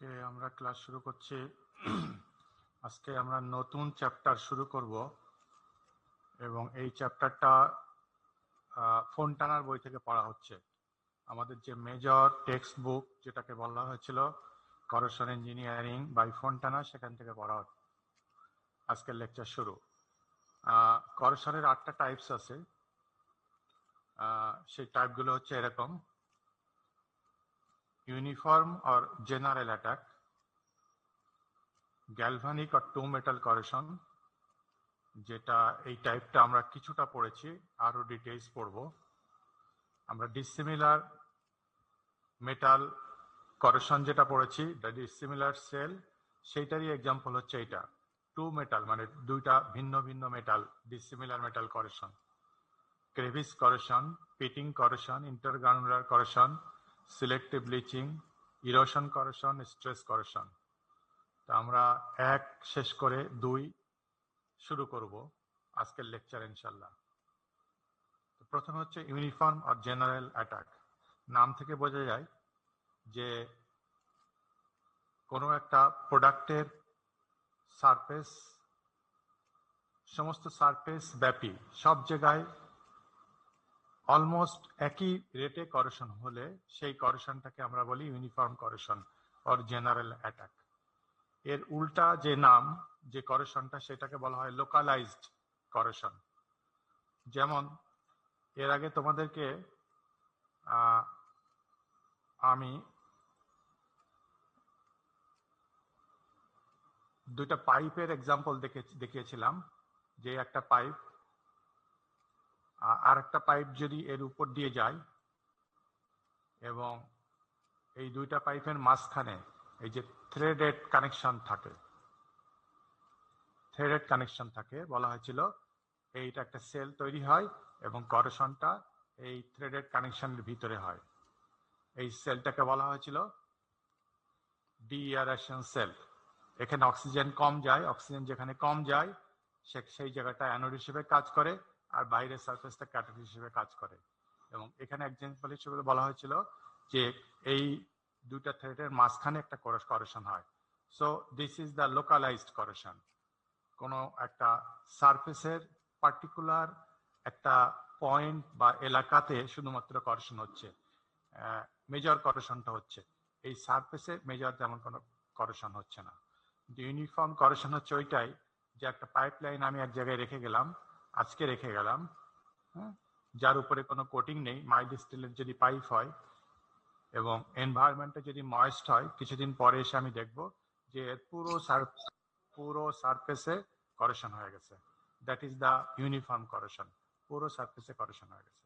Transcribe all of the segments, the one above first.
ওকে, আমরা ক্লাস শুরু করছি। আজকে আমরা নতুন চ্যাপ্টার শুরু করব এবং এই চ্যাপ্টারটা ফোন্টানার বই থেকে পড়া হচ্ছে। আমাদের যে মেজর টেক্সট বুক যেটাকে বলা হয়েছিল করোশন ইঞ্জিনিয়ারিং বাই ফোন্টানা, সেখান থেকে পড়া হচ্ছে। আজকের লেকচার শুরু। করোশনের 8টা টাইপস আছে। সেই টাইপগুলো হচ্ছে এরকম: uniform or general attack, galvanic or two metal corrosion, যেটা এই টাইপটা আমরা কিছুটা পড়েছি, আরো ডিটেইলস পড়ব। আমরা ডিসিমিলার মেটাল করেশন যেটা পড়েছি, দ্য ডিসিমিলার সেল, সেইটারই এক্সাম্পল হচ্ছে এইটা। টু মেটাল মানে দুইটা ভিন্ন ভিন্ন metal, dissimilar metal corrosion. Crevice corrosion, pitting corrosion, intergranular corrosion, selective bleaching, erosion corrosion, stress corrosion. তা আমরা 1 শেষ করে 2 শুরু করব আজকের লেকচার ইনশাল্লাহ। প্রথমে হচ্ছে ইউনিফর্ম আর জেনারেল অ্যাটাক। নাম থেকে বোঝা যায় যে কোনো একটা প্রোডাক্টের সারফেস, সমস্ত সারফেস ব্যাপী সব জায়গায় অলমোস্ট একই রেটে করেশন হলে সেই করেশনটাকে আমরা বলি uniform corrosion or general attack. এর উল্টা যে নাম, যে করেশনটা, সেটাকে বলা হয় লোকালাইজড করেশন। যেমন এর আগে তোমাদেরকে আমি দুইটা পাইপের এক্সাম্পল দেখিয়েছিলাম, যে একটা পাইপ আর একটা পাইপ যদি এর উপর দিয়ে যায় এবং এই দুইটা পাইপের মাঝখানে এই যে থ্রেডেড কানেকশন থাকে, বলা হয়েছিল এইটা একটা সেল তৈরি হয় এবং করেশনটা এই থ্রেডেড কানেকশনের ভিতরে হয়। এই সেলটাকে বলা হয়েছিল ডিএয়ারেশন সেল। এখানে অক্সিজেন কম যায়, অক্সিজেন যেখানে কম যায় সেই জায়গাটা অ্যানোড হিসেবে কাজ করে, আর বাইরের সারফেসটা ক্যাথোড হিসেবে কাজ করে। এবং এখানে এক্সাম্পল হিসেবে বলা হয়েছিল যে এই দুইটা থ্রেডের মাঝখানে একটা করেশন হয়। So this is the localized corrosion. কোনো একটা সারফেসের পার্টিকুলার একটা পয়েন্ট বা এলাকাতে শুধুমাত্র করেশন হচ্ছে, মেজর করেশনটা হচ্ছে। এই সারফেসে মেজর তেমন কোনো করেশন হচ্ছে না। ইউনিফর্ম করেশন হচ্ছে ওইটাই, যে একটা পাইপ লাইন আমি এক জায়গায় আজকে রেখে গেলাম, যার উপরে কোনো কোটিং নেই, মাইল্ড স্টিলের যদি পাইপ হয় এবং এনভায়রনমেন্টে যদি ময়েস্ট হয়, কিছুদিন পরে এসে আমি দেখব যে পুরো সারফেসে করেশন হয়ে গেছে। That is the uniform corrosion. পুরো সারফেসে করেশন হয়ে গেছে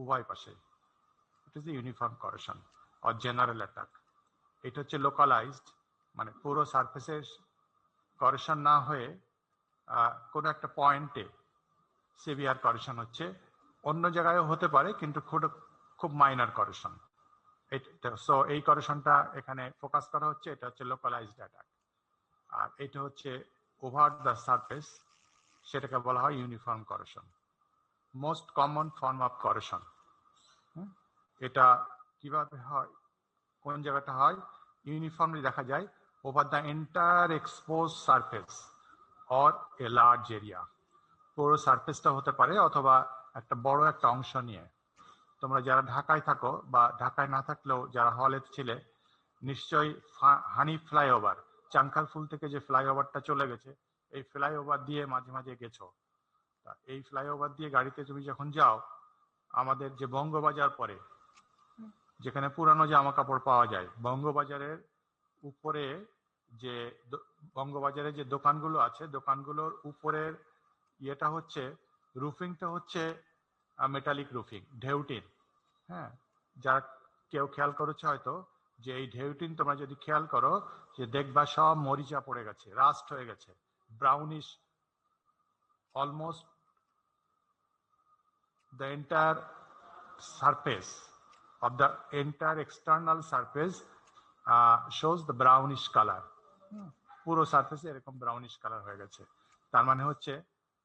উভয় পাশে। It is the uniform corrosion or general attack. এটা হচ্ছে লোকালাইজড, মানে পুরো সারফেসে করেশন না হয়ে কোনো একটা পয়েন্টে সিভিয়ার করেশন হচ্ছে। অন্য জায়গায়ও হতে পারে, কিন্তু খুব মাইনার করেশন। সো এই করেশনটা এখানে ফোকাস করা হচ্ছে, এটা হচ্ছে লোকালাইজড অ্যাটাক। আর এটা হচ্ছে ওভার দ্য সারফেস, সেটাকে বলা হয় uniform corrosion. Most common form of corrosion. এটা কিভাবে হয়, কোন জায়গাটা হয়? ইউনিফর্মলি দেখা যায় over the entire expose surface or a large area. পুরো সারফেসটা হতে পারে অথবা একটা বড় একটা অংশ নিয়ে। তোমরা যারা ঢাকায় থাকো বা ঢাকায় না থাকলেও যারা হলে ছিলে, নিশ্চয়ই হানি ফ্লাইওভার, চাঙ্কালফুল থেকে যে ফ্লাইওভারটা চলে গেছে, এই ফ্লাইওভার দিয়ে মাঝে মাঝে গেছো। এই ফ্লাইওভার দিয়ে গাড়িতে তুমি যখন যাও, আমাদের যে বঙ্গবাজার পরে, যেখানে পুরানো জামা কাপড় পাওয়া যায়, বঙ্গবাজারের উপরে যে বঙ্গবাজারে যে দোকানগুলো আছে, দোকানগুলোর উপরের ইয়েটা হচ্ছে, রুফিংটা হচ্ছে মেটালিক রুফিং, ঢেউটিন। হ্যাঁ, যারা কেউ খেয়াল করেছে হয়তো, যে এই ঢেউটিন তোমরা যদি খেয়াল করো, যে দেখবা সব মরিচা পড়ে গেছে, রাস্ট হয়ে গেছে, brownish, almost the entire surface of the entire external surface shows the brownish color. পুরো সারফেসে এরকম ব্রাউনিশ কালার হয়ে গেছে, তার মানে হচ্ছে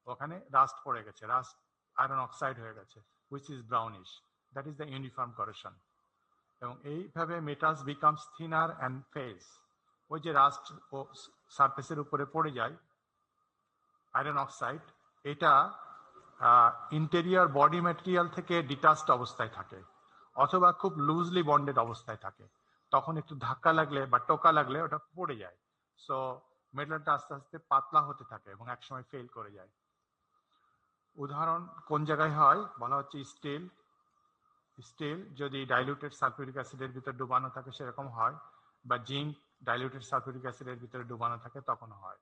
ওখানে রাস্ট পড়ে গেছে, রাস্ট আয়রন অক্সাইড হয়ে গেছে, which is brownish. That is the uniform corrosion. এবং এইভাবে metals becomes thinner and phase. ওই যে রাস্ট ও সারফেসের উপরে পড়ে যায় আয়রন অক্সাইড, এটা ইন্টেরিয়র বডি ম্যাটেরিয়াল থেকে ডিটাচড অবস্থায় থাকে অথবা খুব লুজলি বন্ডেড অবস্থায় থাকে। তখন একটু ধাক্কা লাগলে বা টোকা লাগলে ওটা পড়ে যায়। সো মেটালটা আস্তে আস্তে পাতলা হতে থাকে এবং একসময় ফেল করে যায়। উদাহরণ কোন জায়গায় হয় বলা হচ্ছে স্টিল। স্টিল যদি ডাইলুটেড সালফিউরিক অ্যাসিডের ভিতরে ডুবানো থাকে সেরকম হয়, বা জিঙ্ক ডাইলুটেড সালফিউরিক অ্যাসিডের ভিতরে ডুবানো থাকে তখন হয়।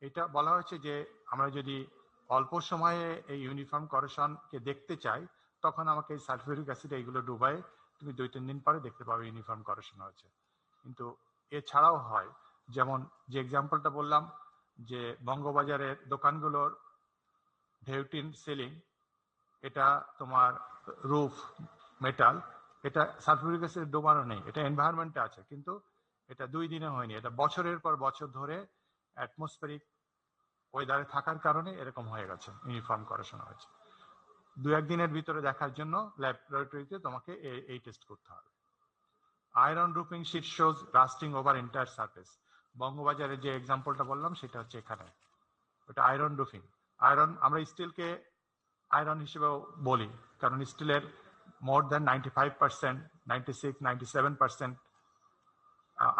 এটা বলা হয়েছে যে আমরা যদি অল্প সময়ে এই ইউনিফর্ম করেশনকে দেখতে চাই তখন আমাকে এই সালফিউরিক অ্যাসিড এইগুলো ডুবাই, তুমি 2-3 দিন পরে দেখতে পাবে ইউনিফর্ম করেশন হয়েছে। কিন্তু এছাড়াও হয়, যেমন যে এক্সাম্পলটা বললাম যে বঙ্গবাজারের দোকানগুলোর ঢেউটিন সিলিং, এটা তোমার রুফ মেটাল, এটা সালফিউরিক অ্যাসিড ডোবানো নেই, এটা এনভায়রনমেন্টে আছে, কিন্তু এটা 2 দিনে হয়নি, এটা বছরের পর বছর ধরে অ্যাটমসফেরিক ওয়েদারে থাকার কারণে এরকম হয়ে গেছে, ইউনিফর্ম করেশন হয়েছে। 2-1 দিনের ভিতরে দেখার জন্য ল্যাবরেটরিতে তোমাকে এই টেস্ট করতে হবে। Iron roofing sheet shows rusting over entire surface. বঙ্গবাজারের যে এক্সাম্পলটা বললাম সেটা হচ্ছে এখানে, ওটা আয়রন রুফিং। আয়রন আমরা স্টিলকে আয়রন হিসেবেও বলি, কারণ স্টিলের মোর দ্যান 95%, 96-97%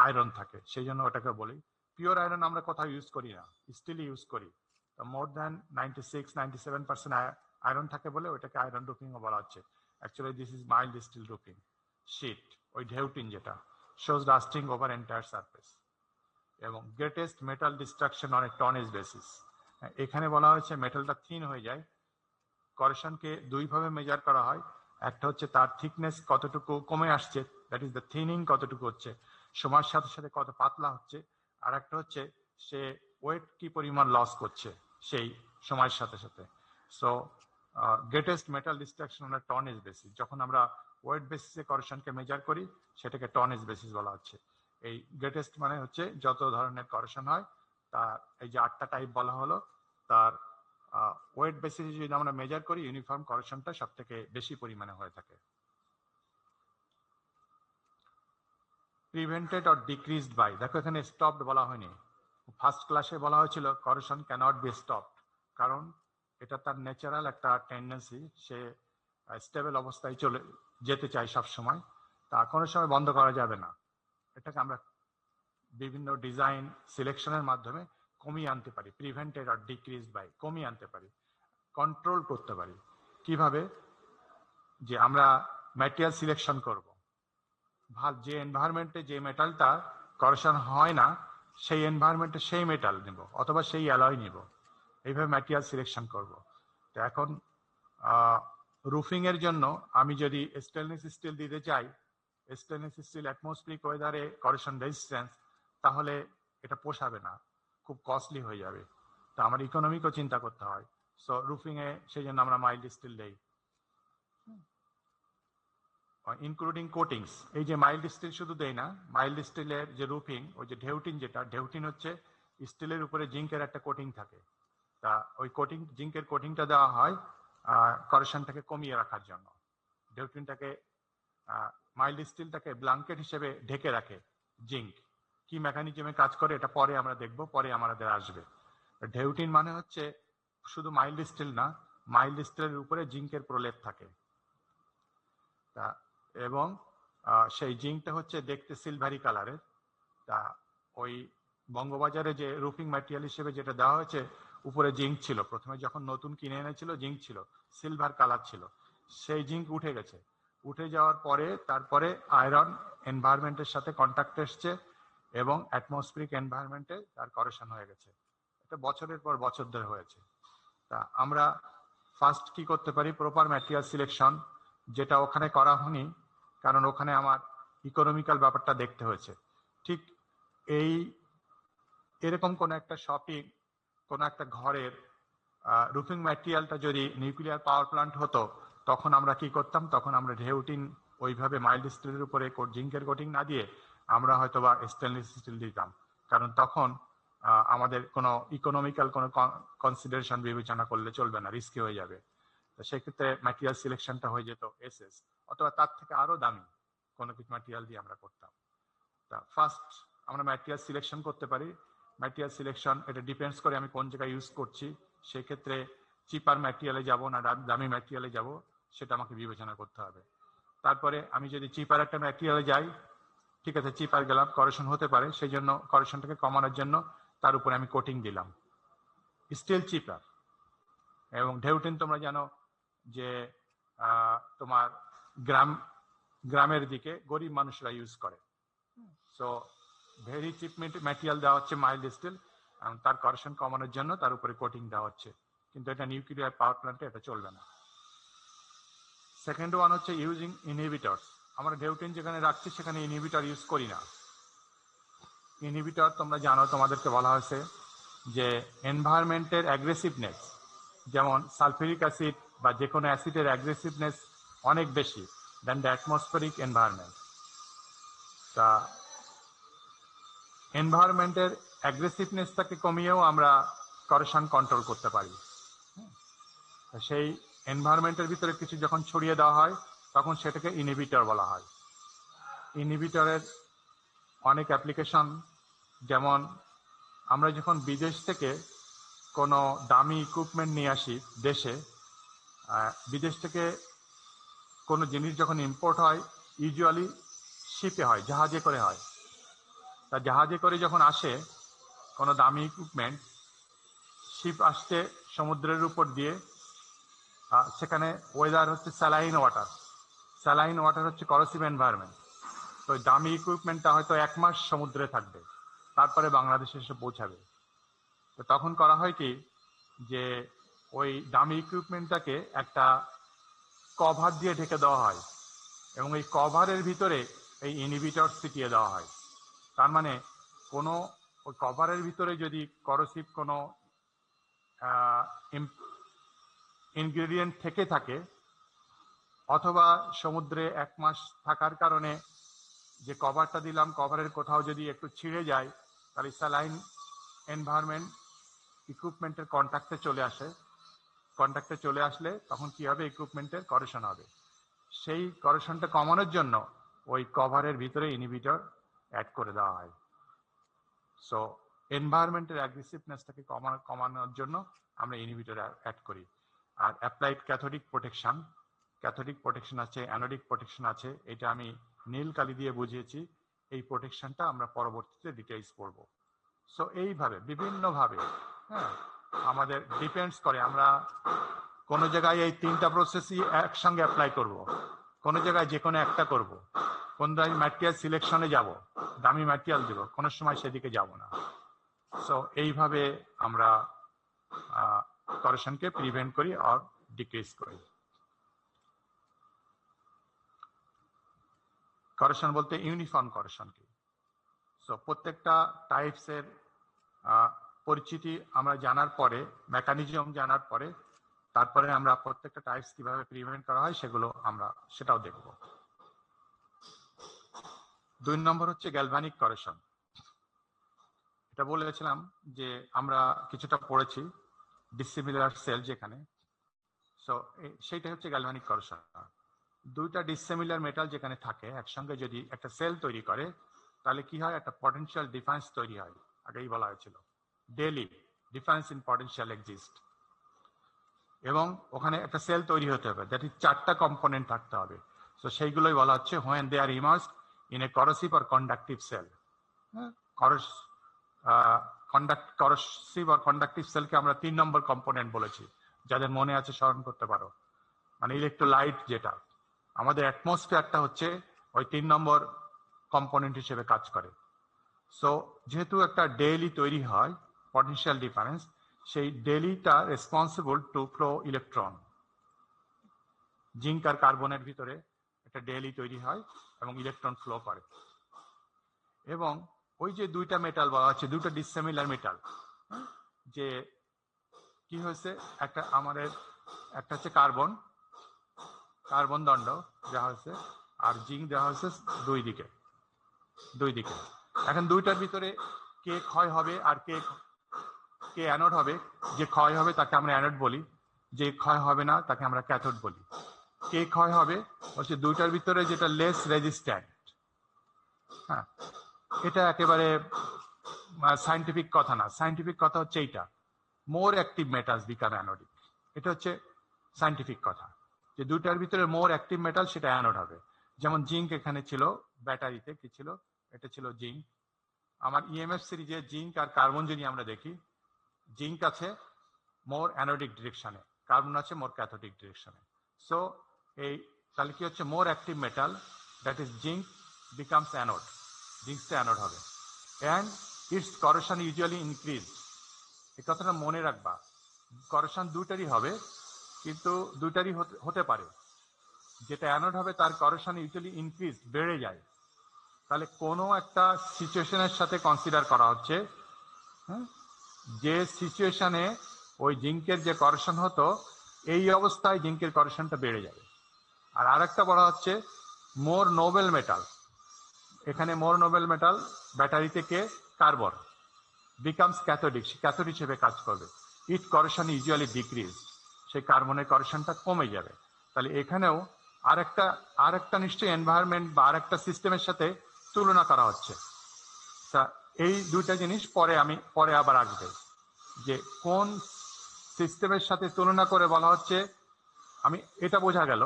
আয়রন থাকে, সেই জন্য ওটাকে বলি। পিওর আয়রন আমরা কোথাও ইউজ করি না, স্টিল ইউজ করি। মোর দ্যান 96-97% আয়রন থাকে বলে ওটাকে আয়রন রুফিং বলা হচ্ছে। Actually this is mild steel roofing sheet, ওই ঢেউটিন যেটা shows rusting over entire surface. এবং greatest metal destruction on a tonnage basis, এখানে বলা হয়েছে মেটালটা থিন হয়ে যায়। করেশনকে 2 ভাবে মেজার করা হয়, একটা হচ্ছে তার থিকনেস কতটুকু কমে আসছে, দ্যাট ইজ দ্য থিনিং কতটুকু হচ্ছে, সময়ের সাথে সাথে কত পাতলা হচ্ছে, আর একটা হচ্ছে সে ওয়েট কি পরিমাণ লস করছে সেই সময়ের সাথে সাথে। So greatest metal destruction on tonnage basis, যখন আমরা ওয়েট বেসিসে করেশনকে মেজার করি সেটাকে টনেজ বেসিস বলা হচ্ছে। এই গ্রেটেস্ট মানে হচ্ছে যত ধরনের করেশন হয় তার এই যে 8টা টাইপ বলা হলো, তার ওয়েট বেসিসে যদি আমরা মেজার করি ইউনিফর্ম করেশনটা সব থেকে বেশি পরিমাণে হয়ে থাকে। প্রিভেন্টেড অর ডিক্রিজড বাই, দেখো এখানে স্টপড বলা হয়নি, ফার্স্ট ক্লাসে বলা হয়েছিল করেশন ক্যানট বি স্টপড, কারণ এটা তার ন্যাচারাল একটা টেন্ডেন্সি, সে স্টেবল অবস্থায় চলে যেতে চায় সব সময়, তা কোনো সময় বন্ধ করা যাবে না। এটাকে আমরা বিভিন্ন ডিজাইন সিলেকশনের মাধ্যমে কমিয়ে আনতে পারি, প্রিভেন্টেড আর ডিক্রিজ বাই, কমিয়ে আনতে পারি, কন্ট্রোল করতে পারি। কিভাবে? যে আমরা ম্যাটেরিয়াল সিলেকশন করব, যে এনভায়রনমেন্টে যে মেটালটা করেশন হয় না সেই এনভায়রনমেন্টে সেই মেটাল নিব অথবা সেই অ্যালয় নিব, এইভাবে ম্যাটেরিয়াল সিলেকশন করব। তো এখন রুফিং এর জন্য আমি যদি স্টেনলেস স্টিল দিতে চাই, স্টেনলেস স্টিল অ্যাটমসফিয়ারিক ওয়েদারে করেশন রেজিস্ট্যান্স, তাহলে এটা পোষাবে না, খুব কস্টলি হয়ে যাবে। তো আমার ইকোনমিকও চিন্তা করতে হয়। সো রুফিং এ সেই জন্য আমরা মাইল্ড স্টিল দেই, ইনক্লুডিং কোটিংস। এই যে মাইল্ড স্টিল শুধু দেই না, মাইল্ড স্টিলের যে রুফিং, ওই যে ঢেউটিন, যেটা ঢেউটিন হচ্ছে স্টিলের উপরে জিঙ্কের একটা কোটিং থাকে, তা ওই কোটিং, জিঙ্কের কোটিংটা দেওয়া হয় করেশনটাকে কমিয়ে রাখার জন্য। ঢেউটিনটাকে মাইল্ড স্টিলটাকে ব্ল্যাঙ্কেট হিসেবে ঢেকে রাখে জিঙ্ক। কি মেকানিজমে কাজ করে এটা পরে আমরা দেখব, পরে আমাদের আসবে। ঢেউটিন মানে হচ্ছে শুধু মাইল্ড স্টিল না, মাইল্ড স্টিলের উপরে জিঙ্কের প্রলেপ থাকে, তা এবং সেই জিঙ্কটা হচ্ছে দেখতে সিলভারি কালারের। তা ওই বঙ্গবাজারে যে রুফিং ম্যাটেরিয়াল হিসেবে যেটা দেওয়া হয়েছে, উপরে জিঙ্ক ছিল, প্রথমে যখন নতুন কিনে এনেছিল জিঙ্ক ছিল, সিলভার কালার ছিল, সেই জিঙ্ক উঠে গেছে। উঠে যাওয়ার পরে তারপরে আয়রন এনভায়রনমেন্টের সাথে কন্ট্যাক্ট এসছে এবং অ্যাটমসফিয়ারিক এনভায়রনমেন্টে তার করেশন হয়ে গেছে। এটা বছরের পর বছর ধরে হয়েছে। তা আমরা ফার্স্ট কি করতে পারি, প্রপার ম্যাটেরিয়াল সিলেকশন, যেটা ওখানে করা হয়নি কারণ ওখানে আমার ইকোনমিক্যাল ব্যাপারটা দেখতে হয়েছে। ঠিক এরকম কোন একটা শপিং, কোন একটা ঘরের রুফিং ম্যাটেরিয়ালটা যদি নিউক্লিয়ার পাওয়ার প্ল্যান্ট হতো, তখন আমরা কি করতাম, তখন আমরা ঢেউটিন ওইভাবে মাইল্ড স্টিলের উপরে জিঙ্কের কোটিং না দিয়ে আমরা হয়তো বা স্টেনলেস স্টিল দিতাম, কারণ তখন আমাদের কোনো ইকোনমিক্যাল কোনো কনসিডারেশন বিবেচনা করলে চলবে না, রিস্কি হয়ে যাবে। তো সেক্ষেত্রে ম্যাটেরিয়াল সিলেকশনটা হয়ে যেত এসএস, অথবা তার থেকে আরো দামি কোনো কিছু ম্যাটেরিয়াল দিয়ে আমরা করতাম। তা ফার্স্ট আমরা ম্যাটেরিয়াল সিলেকশন করতে পারি। ম্যাটেরিয়াল সিলেকশন এটা ডিপেন্ডস করে আমি কোন জায়গায় ইউজ করছি। সেক্ষেত্রে চিপার ম্যাটেরিয়ালে যাব না দামি ম্যাটেরিয়ালে যাব, সেটা আমাকে বিবেচনা করতে হবে। তারপরে আমি যদি চিপার একটা ম্যাটেরিয়ালে যাই, ঠিক আছে, চিপার গেলাম, করেশন হতে পারে, সেই জন্য করেশনটাকে কমানোর জন্য তার উপরে আমি কোটিং দিলাম, স্টিল চিপার। এবং ঢেউটিন তোমরা জানো যে তোমার গ্রামের দিকে গরিব মানুষরা ইউজ করে। সো ভেরি চিপ ম্যাটেরিয়াল দেওয়া হচ্ছে মাইল্ড স্টিল, এবং তার করেশন কমানোর জন্য তার উপরে কোটিং দেওয়া হচ্ছে, কিন্তু এটা নিউক্লিয়ার পাওয়ার প্ল্যান্টে এটা চলবে না। সেকেন্ড ওয়ান হচ্ছে ইউজিং ইনহিবিটরস। আমরা ঢেউটিন যেখানে রাখছি সেখানে ইনহিবিটর ইউজ করি না। ইনহিবিটর তোমরা জানো, তোমাদেরকে বলা হয়েছে যে এনভায়রনমেন্টের অ্যাগ্রেসিভনেস, যেমন সালফিউরিক অ্যাসিড বা যে কোনো অ্যাসিডের অ্যাগ্রেসিভনেস অনেক বেশি দেন দ্য অ্যাটমসফেরিক এনভায়রনমেন্ট। তা এনভায়রনমেন্টের অ্যাগ্রেসিভনেসটাকে কমিয়েও আমরা করেশন কন্ট্রোল করতে পারি। সেই এনভায়রনমেন্টের ভিতরে কিছু যখন ছড়িয়ে দেওয়া হয় তখন সেটাকে ইনহিবিটর বলা হয়। ইনহিবিটরের অনেক অ্যাপ্লিকেশন, যেমন আমরা যখন বিদেশ থেকে কোনো দামি ইকুইপমেন্ট নিয়ে আসি দেশে, বিদেশ থেকে কোনো জিনিস যখন ইম্পোর্ট হয় ইউজুয়ালি শিপে হয়, জাহাজে করে হয়। তা জাহাজে করে যখন আসে কোনো দামি ইকুইপমেন্ট, শিপ আসছে সমুদ্রের উপর দিয়ে, সেখানে ওয়েদার হচ্ছে স্যালাইন ওয়াটার। স্যালাইন ওয়াটার হচ্ছে করসিভ এনভায়রনমেন্ট। তো দামি ইকুইপমেন্টটা হয়তো 1 মাস সমুদ্রে থাকবে, তারপরে বাংলাদেশে এসে পৌঁছাবে। তো তখন করা হয় কি, যে ওই দামি ইকুইপমেন্টটাকে একটা কভার দিয়ে ঢেকে দেওয়া হয়, এবং এই কভারের ভিতরে এই ইনহিবিটর ছিটিয়ে দেওয়া হয়। তার মানে কোনো ওই কভারের ভিতরে যদি করসিভ কোনো ইনগ্রেডিয়েন্ট থেকে থাকে, অথবা সমুদ্রে 1 মাস থাকার কারণে যে কভারটা দিলাম কভারের কোথাও যদি একটু ছিঁড়ে যায়, তাহলে স্যালাইন এনভায়রনমেন্ট ইকুইপমেন্টের কন্ট্যাক্টে চলে আসে। কন্ট্যাক্টে চলে আসলে তখন কি হবে, ইকুইপমেন্টের করেশন হবে। সেই করেশনটা কমানোর জন্য ওই কভারের ভিতরে ইনহিবিটর অ্যাড করে দেওয়া হয়। সো এনভায়রনমেন্টের অ্যাগ্রেসিভনেসটাকে কমানোর জন্য আমরা ইনহিবিটর অ্যাড করি। আর applied cathodic protection, cathodic protection আছে, অ্যানোডিক প্রোটেকশন আছে, এটা আমি নীল কালি দিয়ে বুঝিয়েছি। এই প্রোটেকশনটা আমরা পরবর্তীতে ডিটেইলস পড়ব। সো এইভাবে বিভিন্নভাবে, হ্যাঁ, আমাদের ডিপেন্ডস করে আমরা কোনো জায়গায় এই 3টা প্রসেসই একসঙ্গে অ্যাপ্লাই করব, কোনো জায়গায় যে কোনো একটা করব, কোন জায়গায় ম্যাটেরিয়াল সিলেকশনে যাব, দামি ম্যাটেরিয়াল দেব, কোনো সময় সেদিকে যাব না। সো এইভাবে আমরা করেশনকে প্রিভেন্ট করি আর ডিক্রিজ করি। করেশন বলতে ইউনিফর্ম করেশন কি। সো প্রত্যেকটা টাইপসের পরিচিতি আমরা জানার পরে, মেকানিজম জানার পরে, তারপরে আমরা প্রত্যেকটা টাইপস কিভাবে প্রিভেন্ট করা হয় সেটাও দেখব। 2 নম্বর হচ্ছে গ্যালভানিক করেশন। এটা বলেছিলাম যে আমরা কিছুটা পড়েছি ডিসিমিলার সেল যেখানে। সো সেইটা হচ্ছে গ্যালভানিক করেশন। 2টা ডিসিমিলার মেটাল যেখানে থাকে একসঙ্গে যদি একটা সেল তৈরি করে, তাহলে কি হয়, একটা পটেনশিয়াল ডিফারেন্স তৈরি হয়। আগেই বলা হয়েছিল daily difference in potential exist, এবং ওখানে একটা সেল তৈরি হতে হবে, দ্যাট ইজ 4টা কম্পোনেন্ট থাকতে হবে। সো সেইগুলোই বলা হচ্ছে when they are immersed in a corrosive or conductive cell। corrosive or conductive সেলকে আমরা 3 নম্বর কম্পোনেন্ট বলেছি, যাদের মনে আছে স্মরণ করতে পারো। মানে ইলেকট্রোলাইট, যেটা আমাদের অ্যাটমসফিয়ারটা হচ্ছে ওই 3 নম্বর কম্পোনেন্ট হিসেবে কাজ করে। সো যেহেতু একটা ডেইলি তৈরি হয় পটেনশিয়াল ডিফারেন্স, সেই ডেইলিটা responsible to flow electron. Zinc আর কার্বনের ভিতরে একটা ডেইলি তৈরি হয় এবং ইলেকট্রন ফ্লো করে। এবং ওই যে 2টা মেটাল বলা হচ্ছে, 2টা ডিসিমিলার মেটাল, যে কি হয়েছে, আমাদের একটা হচ্ছে কার্বন দণ্ড দেওয়া হয়েছে, আর জিঙ্ক দেওয়া হয়েছে দুই দিকে। এখন 2টার ভিতরে কে ক্ষয় হবে আর কে অ্যানোড হবে। যে ক্ষয় হবে তাকে আমরা অ্যানোড বলি, যে ক্ষয় হবে না তাকে আমরা ক্যাথোড বলি। কে ক্ষয় হবে হচ্ছে দুইটার ভিতরে যেটা লেস রেজিস্ট্যান্ট। হ্যাঁ, এটা একেবারে সাইন্টিফিক কথা না। সাইন্টিফিক কথা হচ্ছে এইটা, মোর অ্যাক্টিভ মেটালস বিকাম অ্যানোডিক। এটা হচ্ছে সাইন্টিফিক কথা, যে দুইটার ভিতরে মোর অ্যাক্টিভ মেটাল সেটা অ্যানোড হবে। যেমন জিঙ্ক এখানে ছিল ব্যাটারিতে, কি ছিল, এটা ছিল জিঙ্ক। আমার ইএমএফ সিরিজে জিঙ্ক আর কার্বন যদি আমরা দেখি, জিঙ্ক আছে মোর অ্যানোডিক ডিরেকশনে, কার্বন আছে মোর ক্যাথোডিক ডিরেকশনে। সো এই তাহলে কি হচ্ছে, more active metal that is zinc becomes anode, জিঙ্কসটা অ্যানোড হবে, and its corrosion usually increase. এই কথাটা মনে রাখবা, করেশন দুইটারই হবে, কিন্তু দুইটারই হতে পারে। যেটা অ্যানোড হবে তার করেশন ইউজুয়ালি ইনক্রিজ, বেড়ে যায়। তাহলে কোনো একটা সিচুয়েশনের সাথে কনসিডার করা হচ্ছে, হ্যাঁ, যে সিচুয়েশনে ওই জিঙ্কের যে করেশন হতো, এই অবস্থায় জিঙ্কের করেশনটা বেড়ে যাবে। আর আরেকটা বলা হচ্ছে মোর নোবেল মেটাল, এখানে মোর নোবেল মেটাল ব্যাটারি থেকে কার্বন বিকামস ক্যাথোডিক, ক্যাথোড হিসেবে কাজ করবে, ইট করেশন ইউজুয়ালি ডিক্রিজ, সেই কার্বনের করেশনটা কমে যাবে। তাহলে এখানেও আরেকটা নিশ্চয়ই এনভায়রনমেন্ট বা আরেকটা সিস্টেমের সাথে তুলনা করা হচ্ছে। তা এই দুইটা জিনিস পরে আবার আসবে, যে কোন সিস্টেমের সাথে তুলনা করে বলা হচ্ছে। আমি এটা বোঝা গেল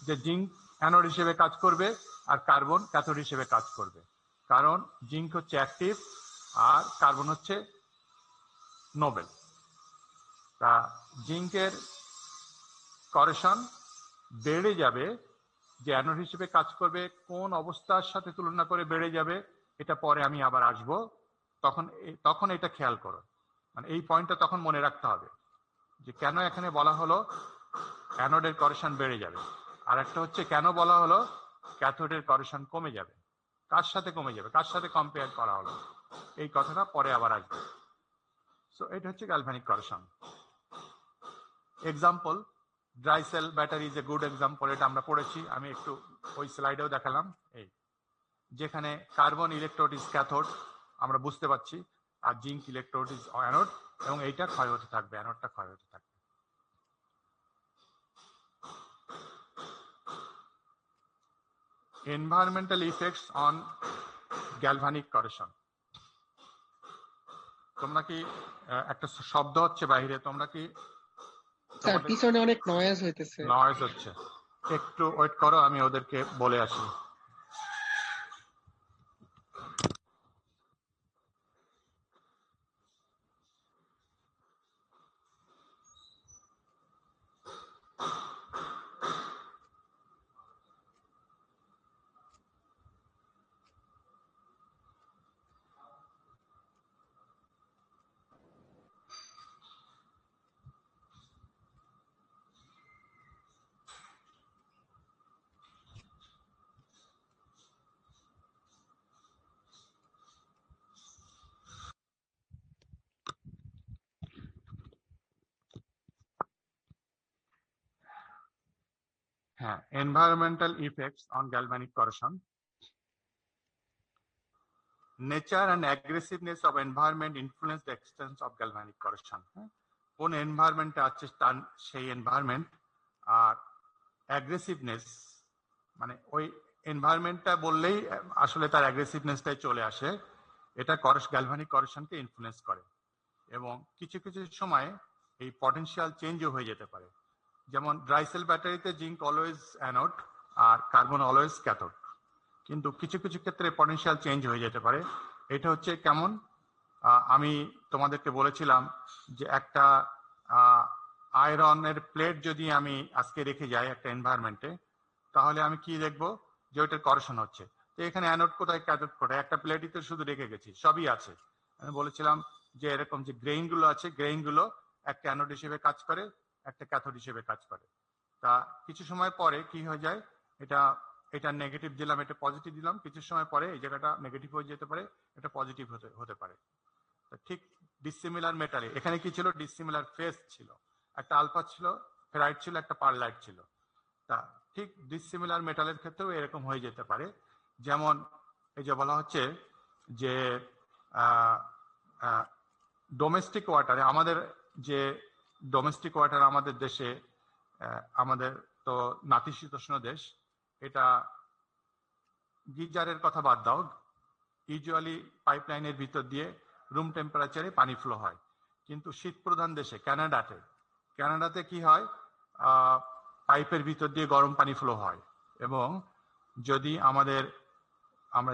যে জিঙ্ক অ্যানোড হিসেবে কাজ করবে আর কার্বন ক্যাথোড হিসেবে কাজ করবে, কারণ জিঙ্ক হচ্ছে অ্যাক্টিভ আর কার্বন হচ্ছে নোবেল। তা জিঙ্কের করেশন বেড়ে যাবে, যে অ্যানোড হিসেবে কাজ করবে কোন অবস্থার সাথে তুলনা করে বেড়ে যাবে, এটা পরে আমি আবার আসবো। তখন এটা খেয়াল করো, মানে এই পয়েন্টটা তখন মনে রাখতে হবে, যে কেন এখানে বলা হলো অ্যানোডের করেশন বেড়ে যাবে, আর একটা হচ্ছে কেন বলা হলো ক্যাথোডের করেশন কমে যাবে। কার সাথে কমে যাবে, কার সাথে কম্পেয়ার করা হলো, এই কথাটা পরে আবার আসবে। সো এটা হচ্ছে galvanic corrosion. Example, dry cell battery is a good example, এটা আমরা পড়েছি, আমি একটু ওই স্লাইডেও দেখালাম। এই যেখানে কার্বন ইলেকট্রোড ইজ ক্যাথোড, আমরা বুঝতে পারছি, আর জিঙ্ক ইলেকট্রোড ইজ অ্যানোড, এবং এইটা ক্ষয় হতে থাকবে, অ্যানোডটা ক্ষয় হতে থাকবে। Environmental effects on galvanic corrosion. তোমরা কি একটা শব্দ হচ্ছে বাইরে, তোমরা কি স্যার পিছনে অনেক নয়েজ হইতেছে। নয়েজ হচ্ছে, একটু ওয়েট করো, আমি ওদেরকে বলে আসি। হ্যাঁ, environmental effects on galvanic corrosion. Nature and aggressiveness of environment influence the extent of galvanic corrosion. কোন এনভায়রনমেন্টে আছে তার সেই এনভায়রনমেন্ট, আর অ্যাগ্রেসিভনেস মানে ওই এনভায়রনমেন্টটা বললেই আসলে তার অ্যাগ্রেসিভনেসটাই চলে আসে। এটা গ্যালভানিক করেশনকে ইনফ্লুয়েন্স করে, এবং কিছু কিছু সময় এই পটেনশিয়াল চেঞ্জও হয়ে যেতে পারে। যেমন ড্রাই সেল ব্যাটারিতে জিঙ্ক অলওয়েজ অ্যানোড আর কার্বন অলওয়েজ ক্যাথোড, কিন্তু কিছু কিছু ক্ষেত্রে পটেনশিয়াল চেঞ্জ হয়ে যেতে পারে। এটা হচ্ছে কেমন, আমি তোমাদেরকে বলেছিলাম যে একটা আয়রনের প্লেট যদি আমি আজকে রেখে যাই একটা এনভায়রনমেন্টে, তাহলে আমি কি দেখবো, যে ওইটার করেশন হচ্ছে। তো এখানে অ্যানোড কোথায় ক্যাথোড কোথায়, একটা প্লেটই তো শুধু রেখে গেছি, সবই আছে। আমি বলেছিলাম যে এরকম যে গ্রেইন গুলো আছে, গ্রেইন গুলো একটা অ্যানোড হিসেবে কাজ করে, একটা ক্যাথোড হিসেবে কাজ করে। তা কিছু সময় পরে কি হয়ে যায়, এটা নেগেটিভ দিলাম, এটা পজিটিভ দিলাম, কিছু সময় পরে এই জায়গাটা নেগেটিভ হয়ে যেতে পারে, এটা পজিটিভ হতে পারে। ঠিক ডিসিমিলার মেটালে এখানে কি ছিল, ডিসিমিলার ফেস ছিল, একটা আলফা ছিল, ফেরাইট ছিল, একটা পারলাইট ছিল। তা ঠিক ডিসিমিলার মেটালের ক্ষেত্রেও এরকম হয়ে যেতে পারে। যেমন এই যে বলা হচ্ছে যে ডোমেস্টিক ওয়াটারে, আমাদের যে ডোমেস্টিক ওয়াটার আমাদের দেশে, আমাদের তো নাতিশীতোষ্ণ দেশ, এটা গিজারের কথা বাদ দাও, ইউজুয়ালি পাইপলাইনের ভিতর দিয়ে রুম টেম্পারেচারে পানি ফ্লো হয়। কিন্তু শীত প্রধান দেশে কানাডাতে কি হয়, পাইপের ভিতর দিয়ে গরম পানি ফ্লো হয়। এবং যদি আমরা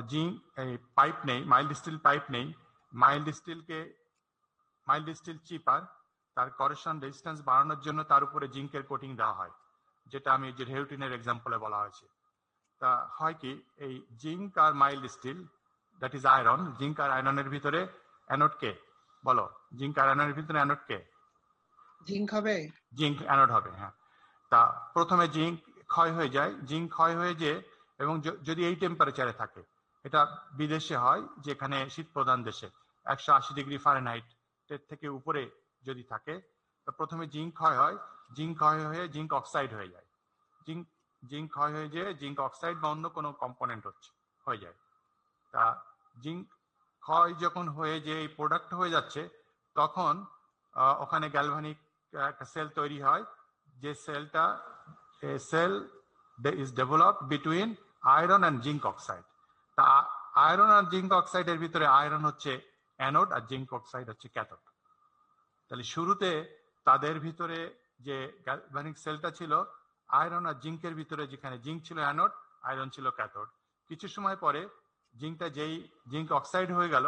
এই পাইপ নেই, মাইল্ড স্টিল পাইপ নেই, মাইল্ড স্টিল চিপার, তার করেশন রেজিস্ট্যান্স বাড়ানোর জন্য তার উপরে জিঙ্কের কোটিং দেওয়া হয়, যেটা আমি যে রেউটিনের এক্সাম্পলে বলা হয়েছে। তা হয় কি, এই জিঙ্ক আর mild steel, that is iron, zinc আর আয়রনের ভিতরে অ্যানোড কে? বলো, জিঙ্ক আর আয়রনের ভিতরে অ্যানোড কে? জিঙ্ক হবে, জিঙ্ক অ্যানোড হবে। হ্যাঁ, তা প্রথমে জিঙ্ক ক্ষয় হয়ে যায়, এবং যদি এই টেম্পারেচারে থাকে, এটা বিদেশে হয়, যেখানে শীত প্রধান দেশে 180 ডিগ্রি ফারেনহাইট থেকে উপরে যদি থাকে, তো প্রথমে জিঙ্ক ক্ষয় হয়, জিঙ্ক ক্ষয় হয়ে জিঙ্ক অক্সাইড হয়ে যায়, জিঙ্ক ক্ষয় হয়ে যে জিঙ্ক অক্সাইড বা অন্য কোনো কম্পোনেন্ট হয়ে যায়। তা জিঙ্ক ক্ষয় যখন হয়ে যে এই প্রোডাক্ট হয়ে যাচ্ছে, তখন ওখানে গ্যালভানিক একটা সেল তৈরি হয়, যে সেলটা cell is developed between iron and zinc oxide. তা আয়রন আর জিঙ্ক অক্সাইডের ভিতরে আয়রন হচ্ছে অ্যানোড আর জিঙ্ক অক্সাইড হচ্ছে ক্যাথোড। তাহলে শুরুতে তাদের ভিতরে যে গ্যালভানিক সেলটা ছিল, আয়রন আর জিঙ্কের ভিতরে, যেখানে জিঙ্ক ছিল অ্যানোড, আয়রন ছিল ক্যাথোড। কিছু সময় পরে যেই জিঙ্ক অক্সাইড হয়ে গেল,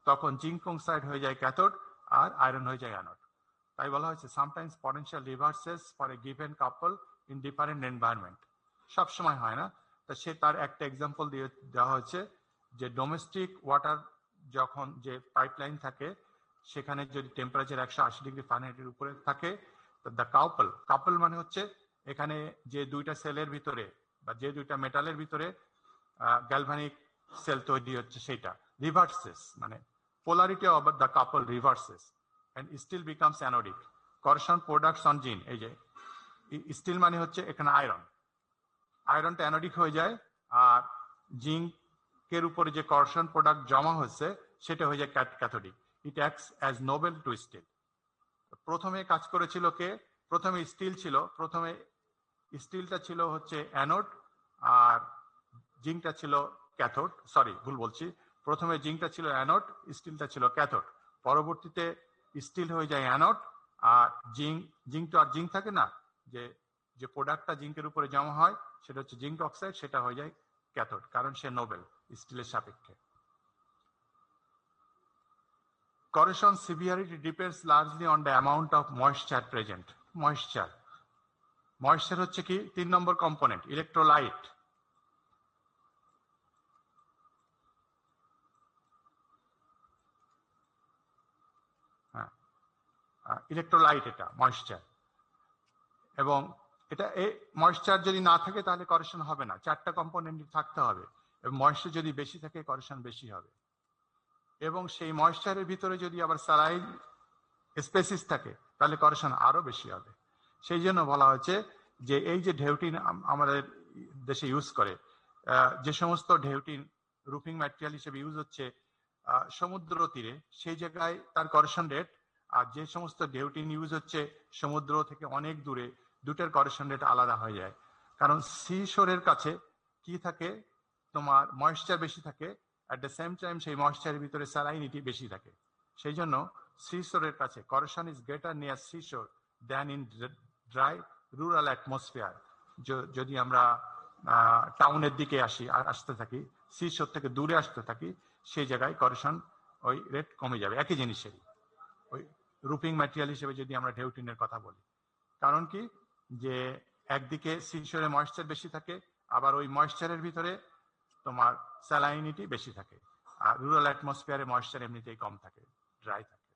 তখন জিঙ্ক অক্সাইড হয়ে যায় ক্যাথোড আর আয়রন হয়ে যায় অ্যানোড। তাই বলা হয়েছে sometimes potential reverses for a given couple in different environment. সব সময় হয় না। তা সে তার একটা এক্সাম্পল দিয়ে দেওয়া হয়েছে, যে ডোমেস্টিক ওয়াটার যখন যে পাইপলাইন থাকে, সেখানে যদি টেম্পারেচার 180 ডিগ্রি ফারেনহাইটের উপরে থাকে, দ্য কাপল মানে হচ্ছে এখানে যে দুইটা সেলের ভিতরে বা যে দুইটা মেটালের ভিতরে গ্যালভানিক সেল তৈরি হচ্ছে, সেটা রিভার্সেস, মানে polarity of the couple reverses and still becomes anodic. Corrosion products on gene, এই যে স্টিল মানে হচ্ছে এখানে আয়রনটা অ্যানোডিক হয়ে যায়, আর জিঙ্কের উপরে যে করশন প্রোডাক্ট জমা হচ্ছে সেটা হয়ে যায় cathodic. It acts as noble to steel. প্রথমে কাজ করেছিল কে? প্রথমে স্টিলটা ছিল হচ্ছে অ্যানোড আর জিঙ্কটা ছিল ক্যাথোড। সরি, ভুল বলছি, প্রথমে জিঙ্কটা ছিল অ্যানোড, স্টিলটা ছিল ক্যাথোড। পরবর্তীতে স্টিল হয়ে যায় অ্যানোড, আর জিঙ্ক তো আর জিঙ্ক থাকে না, যে প্রোডাক্টটা জিঙ্কের উপরে জমা হয় সেটা হচ্ছে জিঙ্ক অক্সাইড, সেটা হয়ে যায় ক্যাথোড, কারণ সে নোবেল স্টিলের সাপেক্ষে। Corrosion severity depends largely on the amount of moisture present. Moisture হচ্ছে কি 3 নম্বর কম্পোনেন্ট, ইলেকট্রোলাইট। ইলেকট্রোলাইট, এটা ময়েশ্চার। এবং এটা ময়েশ্চার যদি না থাকে তাহলে করেকশন হবে না, 4টা কম্পোনেন্ট থাকতে হবে, এবং ময়েশ্চার যদি বেশি থাকে করেকশন বেশি হবে। এবং সেই ময়েশ্চারের ভিতরে যদি আবার স্যালাইন স্পেসিস থাকে তাহলে করেকশন আরো বেশি হবে। সেই জন্য বলা হয়েছে যে এই যে ঢেউটিন আমাদের দেশে ইউজ করে, যে সমস্ত ঢেউটিন রুফিং ম্যাটেরিয়াল হিসেবে ইউজ হচ্ছে সমুদ্র তীরে, সেই জায়গায় তার করেকশন রেট, আর যে সমস্ত ঢেউটিন ইউজ হচ্ছে সমুদ্র থেকে অনেক দূরে, দুটোর করেকশন রেট আলাদা হয়ে যায়। কারণ সি শোরের কাছে কি থাকে, তোমার ময়েশ্চার বেশি থাকে, অ্যাট দ্য সেম টাইম সেই ময়েশ্চারের ভিতরে স্যালাইনিটি বেশি থাকে। সেই জন্য সি শোরের কাছে correction is greater near C শোর than in dry rural atmosphere. যদি আমরা টাউনের দিকে আসতে থাকি, সি শোর থেকে দূরে আসতে থাকি, সেই জায়গায় করেকশন ওই রেট কমে যাবে। একই জিনিসেরই ওই রুফিং ম্যাটেরিয়াল হিসেবে যদি আমরা ঢেউটিনের কথা বলি, কারণ কি, যে একদিকে সিশোরে ময়েশ্চার বেশি থাকে, আবার ওই ময়েশ্চারের ভিতরে তোমার স্যালাইনিটি বেশি থাকে, আর রুরাল অ্যাটমসফিয়ারে ময়েশ্চার এমনিতেই কম থাকে, ড্রাই থাকে।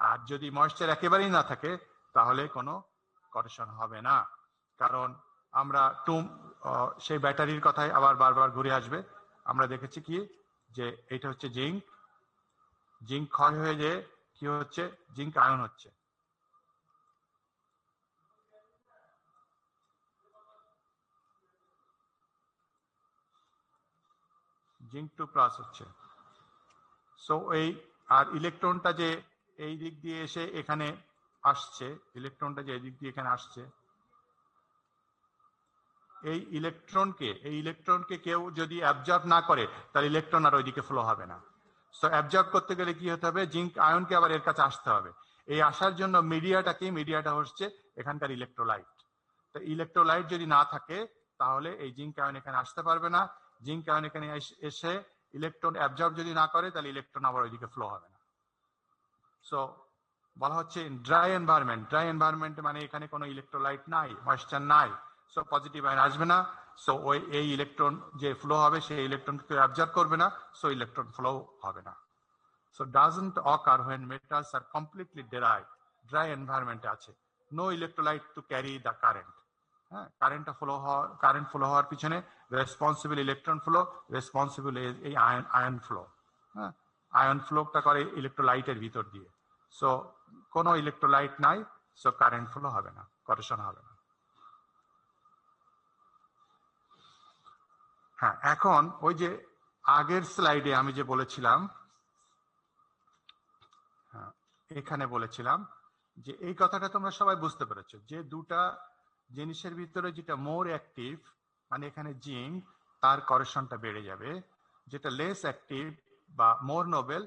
আর যদি ময়েশ্চার একেবারেই না থাকে তাহলে কোনো করেকশন হবে না। কারণ আমরা সেই ব্যাটারির কথায় আবার বারবার ঘুরে আসবে। আমরা দেখেছি কি, যে এটা হচ্ছে জিঙ্ক ক্ষয় হয়ে যে কি হচ্ছে, জিঙ্ক আয়ন হচ্ছে। জিঙ্ক 2+ হচ্ছে। সো এই আর ইলেকট্রনটা যে এই দিক দিয়ে এসে এখানে আসছে, ইলেকট্রনটা যে এই দিক দিয়ে এখানে আসছে, এই ইলেকট্রনকে কেউ যদি অ্যাবজর্ব না করে তাহলে ইলেকট্রন আর ওইদিকে ফ্লো হবে না। সো অ্যাবজর্ব করতে গেলে কি হতে হবে, জিঙ্ক আয়নকে আবার এর কাছে আসতে হবে। এই আসার জন্য মিডিয়াটা হচ্ছে এখানকার ইলেকট্রোলাইট। তো ইলেকট্রোলাইট যদি না থাকে তাহলে এই জিঙ্ক আয়ন এখানে আসতে পারবে না। জিঙ্ক আয়ন এখানে এসে ইলেকট্রন অ্যাবজর্ব যদি না করে তাহলে ইলেকট্রন আবার ওইদিকে ফ্লো হবে না। সো বলা হচ্ছে ড্রাই এনভায়রনমেন্ট মানে এখানে কোনো ইলেকট্রোলাইট নাই, ময়েশ্চার নাই, সো পজিটিভ আয়ন আসবে না। সো এই ইলেকট্রন যে ফ্লো হবে সেই ইলেকট্রনকে অ্যাবজর্ব করবে না, সো ইলেকট্রন ফ্লো হবে না। So doesn't occur when metals are completely derived. Dry environment আছে, no electrolyte to carry the current. Current flow হওয়ার পিছনে রেসপন্সিবল ইলেকট্রন ফ্লো, রেসপন্সিবল এই আয়ন ফ্লো। আয়ন ফ্লোটা করে ইলেকট্রোলাইটের ভিতর দিয়ে। সো কোনো ইলেকট্রোলাইট নাই, সো কারেন্ট ফ্লো হবে না, করেশন হবে না। হ্যাঁ, এখন ওই যে আগের স্লাইডে আমি যে বলেছিলাম, এখানে বলেছিলাম যে এই কথাটা তোমরা সবাই বুঝতে পেরেছো যে দুটা জিনিসের ভিতরে যেটা মোর অ্যাক্টিভ মানে এখানে জিঙ্ক, তার করেশনটা বেড়ে যাবে, যেটা লেস অ্যাক্টিভ বা মোর নোবেল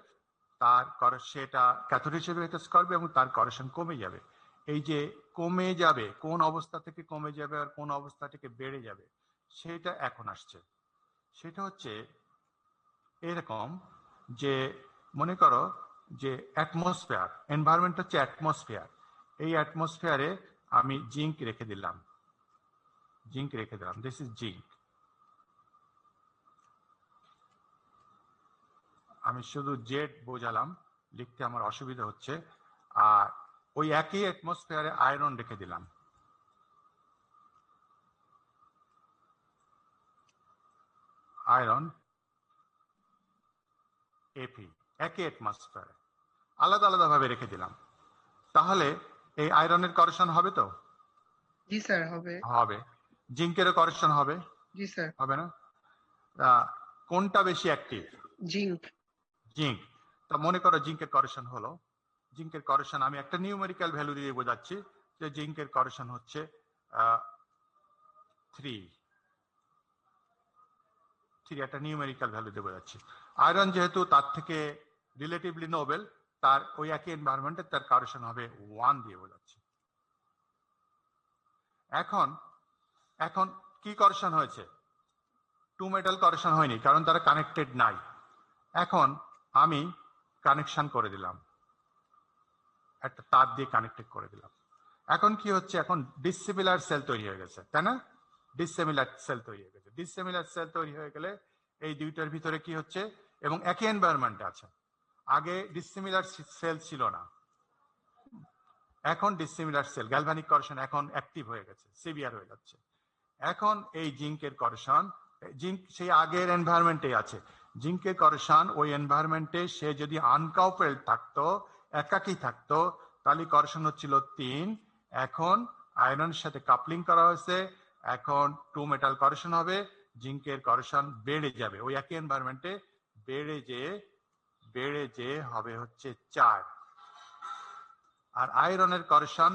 তার সেটা ক্যাথোড হিসেবে কাজ করবে এবং তার করেশন কমে যাবে। এই যে কমে যাবে, কোন অবস্থা থেকে কমে যাবে আর কোন অবস্থা থেকে বেড়ে যাবে সেটা এখন আসছে। সেটা হচ্ছে এরকম যে মনে করো যে অ্যাটমসফিয়ার, এনভায়রনমেন্ট হচ্ছে অ্যাটমসফিয়ার। এই অ্যাটমসফিয়ারে আমি জিঙ্ক রেখে দিলাম, দিস ইজ জিঙ্ক। আমি শুধু জেড বোঝালাম, লিখতে আমার অসুবিধা হচ্ছে। আর ওই একই অ্যাটমসফিয়ারে আয়রন রেখে দিলাম, আয়রন এপি, একই অ্যাটমসফিয়ারে আলাদা আলাদা ভাবে রেখে দিলাম। তাহলে এই আয়রনের করেশন হবে তো? জি স্যার হবে। হবে। জিঙ্কেরও করেশন হবে? জি স্যার। হবে না? কোনটা বেশি অ্যাক্টিভ? জিঙ্ক। জিঙ্ক। তা মনে করো জিঙ্কের করেশন হলো, জিঙ্কের করেশন আমি একটা নিউমেরিক্যাল ভ্যালু দিয়ে বোঝাচ্ছি যে জিঙ্কের করেশন হচ্ছে 3, একটা নিউমেরিক্যাল ভ্যালু দিয়ে বোঝাচ্ছি। আয়রন যেহেতু তার থেকে রিলেটিভলি নোবেল, তার ওই একই এনভায়রনমেন্টে তার করেশন হবে 1 দিয়ে বোঝাচ্ছি। এখন কি করেশন হয়েছে? টু মেটাল করেশন হয়নি, কারণ তারা কানেক্টেড নাই। এখন আমি কানেকশন করে দিলাম, একটা তার দিয়ে কানেক্টেড করে দিলাম। এখন কি হচ্ছে? এখন ডিসিমিলার সেল তৈরি হয়ে গেছে, তাই না? ডিসিমিলার সেল তৈরি হয়ে গেছে। ডিসিমিলার সেল তৈরি হয়ে গেলে এই দুইটার ভিতরে কি হচ্ছে, এবং একই এনভায়রনমেন্টে আছে। আগে ডিসিমিলার সেল ছিল না, এখন ডিসিমিলার সেল, গ্যালভানিক করেশন এখন অ্যাক্টিভ হয়ে গেছে, সিভিয়ার হয়ে যাচ্ছে। এখন এই জিঙ্কের করেশন, জিঙ্ক সেই আগের এনভায়রনমেন্টে আছে, জিঙ্কের করেশন ওই এনভায়রনমেন্টে সে যদি আনকাউপেলড থাকতো, একাকী থাকতো, তাহলে করেশন হচ্ছিল 3। এখন আয়রনের সাথে কাপলিং করা হয়েছে, এখন টু মেটাল করেশন হবে, জিঙ্কের করেশন বেড়ে যাবে, ওই একই এনভায়রনমেন্টে বেড়ে যে হবে হচ্ছে 4। আর আয়রনের করেশন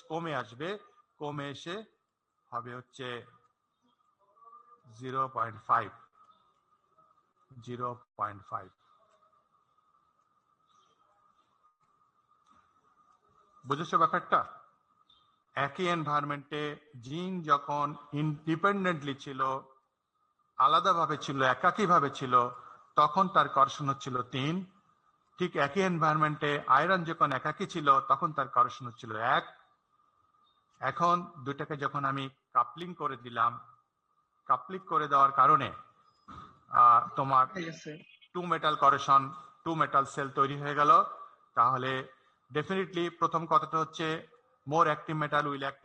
কমে আসবে, কমে এসে হবে হচ্ছে 0.5। বুঝেছো ব্যাপারটা? একই এনভায়রনমেন্টে জিন যখন ইন্ডিপেন্ডেন্টলি ছিল, আলাদাভাবে ছিল, একাকী ভাবে ছিল, তখন তার করেশন হচ্ছিল 3। ঠিক একই এনভায়রনমেন্টে আয়রন যখন একাকী ছিল, তখন তার করেশন হচ্ছিল 1। এখন দুটাকে যখন আমি কাপলিং করে দিলাম, কাপলিং করে দেওয়ার কারণে তোমার two metal corrosion, two metal cell তৈরি হয়ে গেল। তাহলে ডেফিনেটলি প্রথম কথাটা হচ্ছে more active metal will act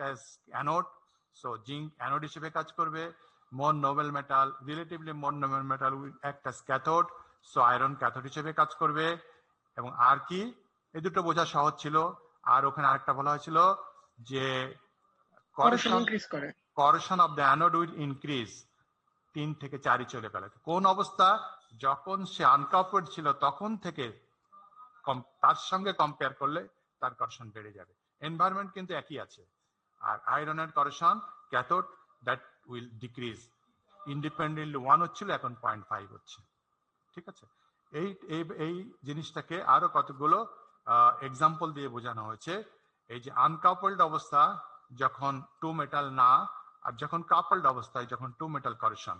as anode, so zinc anode হিসেবে কাজ করবে। More noble metal, relatively more noble metal will act as cathode, so iron cathode হিসেবে কাজ করবে। এবং আর কি, এই দুটো বোঝা সহজ ছিল। আর ওখানে আরেকটা বলা হয়েছিল যে corrosion of the anode will increase, 3 থেকে 4 চলে গেল। কোন অবস্থা? যখন সে আনকাউপেলড ছিল তখন থেকে তার সঙ্গে কম্পেয়ার করলে তার করেশন বেড়ে যাবে। এনভায়রনমেন্ট কিন্তু একই আছে। আর আয়রনের corrosion cathode that will decrease, independently 1 হচ্ছিল এখন 0.5 হচ্ছে। ঠিক আছে, এই এই এই জিনিসটাকে আরো কতগুলো এক্সাম্পল দিয়ে বোঝানো হয়েছে। এই যে আনকাপলড অবস্থা যখন টু মেটাল না, আর যখন কাপলড অবস্থায় যখন টু মেটাল করেশন,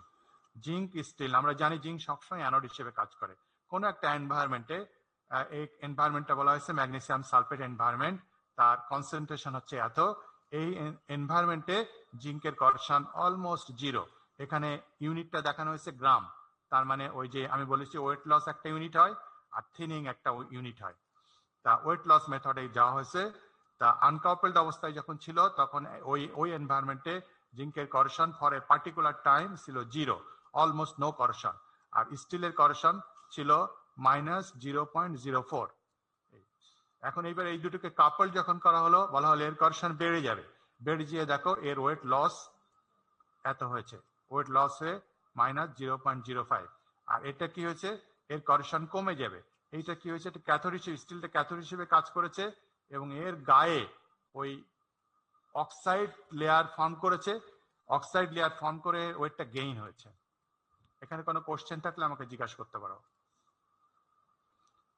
জিঙ্ক স্টিল, আমরা জানি জিঙ্ক সবসময় অ্যানোড হিসেবে কাজ করে কোনো একটা এনভায়রনমেন্টে। এই এনভায়রনমেন্টটা বলা হয়েছে ম্যাগনেসিয়াম সালফেট এনভায়রনমেন্ট, তার কনসেন্ট্রেশন হচ্ছে এত। এই এনভায়রনমেন্টে জিঙ্কের করেশন অলমোস্ট জিরো। এখানে ইউনিটটা দেখানো হয়েছে গ্রাম, তার মানে ওই যে আমি বলেছি ওয়েট লস একটা ইউনিট হয় আর থিনিং একটা ইউনিট হয়। তা ওয়েট লস মেথডে যাওয়া হয়েছে। তা আনকাপলড অবস্থায় যখন ছিল তখন ওই এনভায়রনমেন্টে জিঙ্কের করেশন ফর এ পার্টিকুলার টাইম ছিল জিরো, অলমোস্ট নো করেশন। আর স্টিলের করেশন ছিল -0.04। এখন এইবার এই দুটোকে কাপল যখন করা হলো, বলা হলো এর করেশন বেড়ে যাবে, বেড়ে গিয়ে দেখো এর ওয়েট লস এত হয়েছে, ওয়েট লস হয়ে -0.05। আর এটা কি হয়েছে, এর করেশন কমে যাবে। এইটা কি হয়েছে, এটা ক্যাথোড হিসেবে, স্টিলটা ক্যাথোড হিসেবে কাজ করেছে এবং এর গায়ে ওই অক্সাইড লেয়ার ফর্ম করেছে, অক্সাইড লেয়ার ফর্ম করে ওয়েটটা গেইন হয়েছে। এখানে কোনো কোশ্চেন থাকলে আমাকে জিজ্ঞাসা করতে পারো।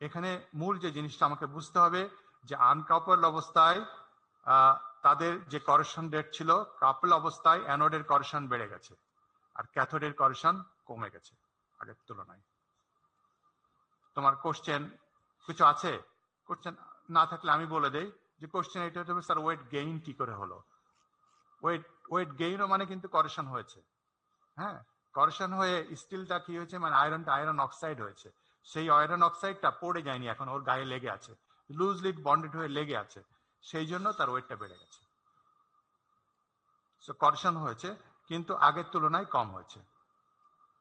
এখানে মূল যে জিনিসটা আমাকে বুঝতে হবে যে আনকাপলড অবস্থায় তাদের যে করেশন রেট ছিল, কাপল অবস্থায় অ্যানোডের করেশন বেড়ে গেছে আর ক্যাথোডের করেশন কমে গেছে আগের তুলনায়। তোমার কোশ্চেন কিছু আছে? কোশ্চেন না থাকলে আমি বলে দেই যে কোশ্চেন এটা হবে স্যার ওয়েট গেইন কি করে হলো। ওয়েট গেইনও মানে কিন্তু করেশন হয়েছে। হ্যাঁ, করেশন হয়ে স্টিলটা কি হয়েছে, মানে আয়রন অক্সাইড হয়েছে। সেই আয়রন অক্সাইডটা পড়ে যায়নি, এখন ওর গায়ে লেগে আছে, লুজলি বন্ডেড হয়ে লেগে আছে, সেই জন্য তার ওয়েটটা বেড়ে গেছে। সো করেশন হয়েছে কিন্তু আগের তুলনায় কম হয়েছে,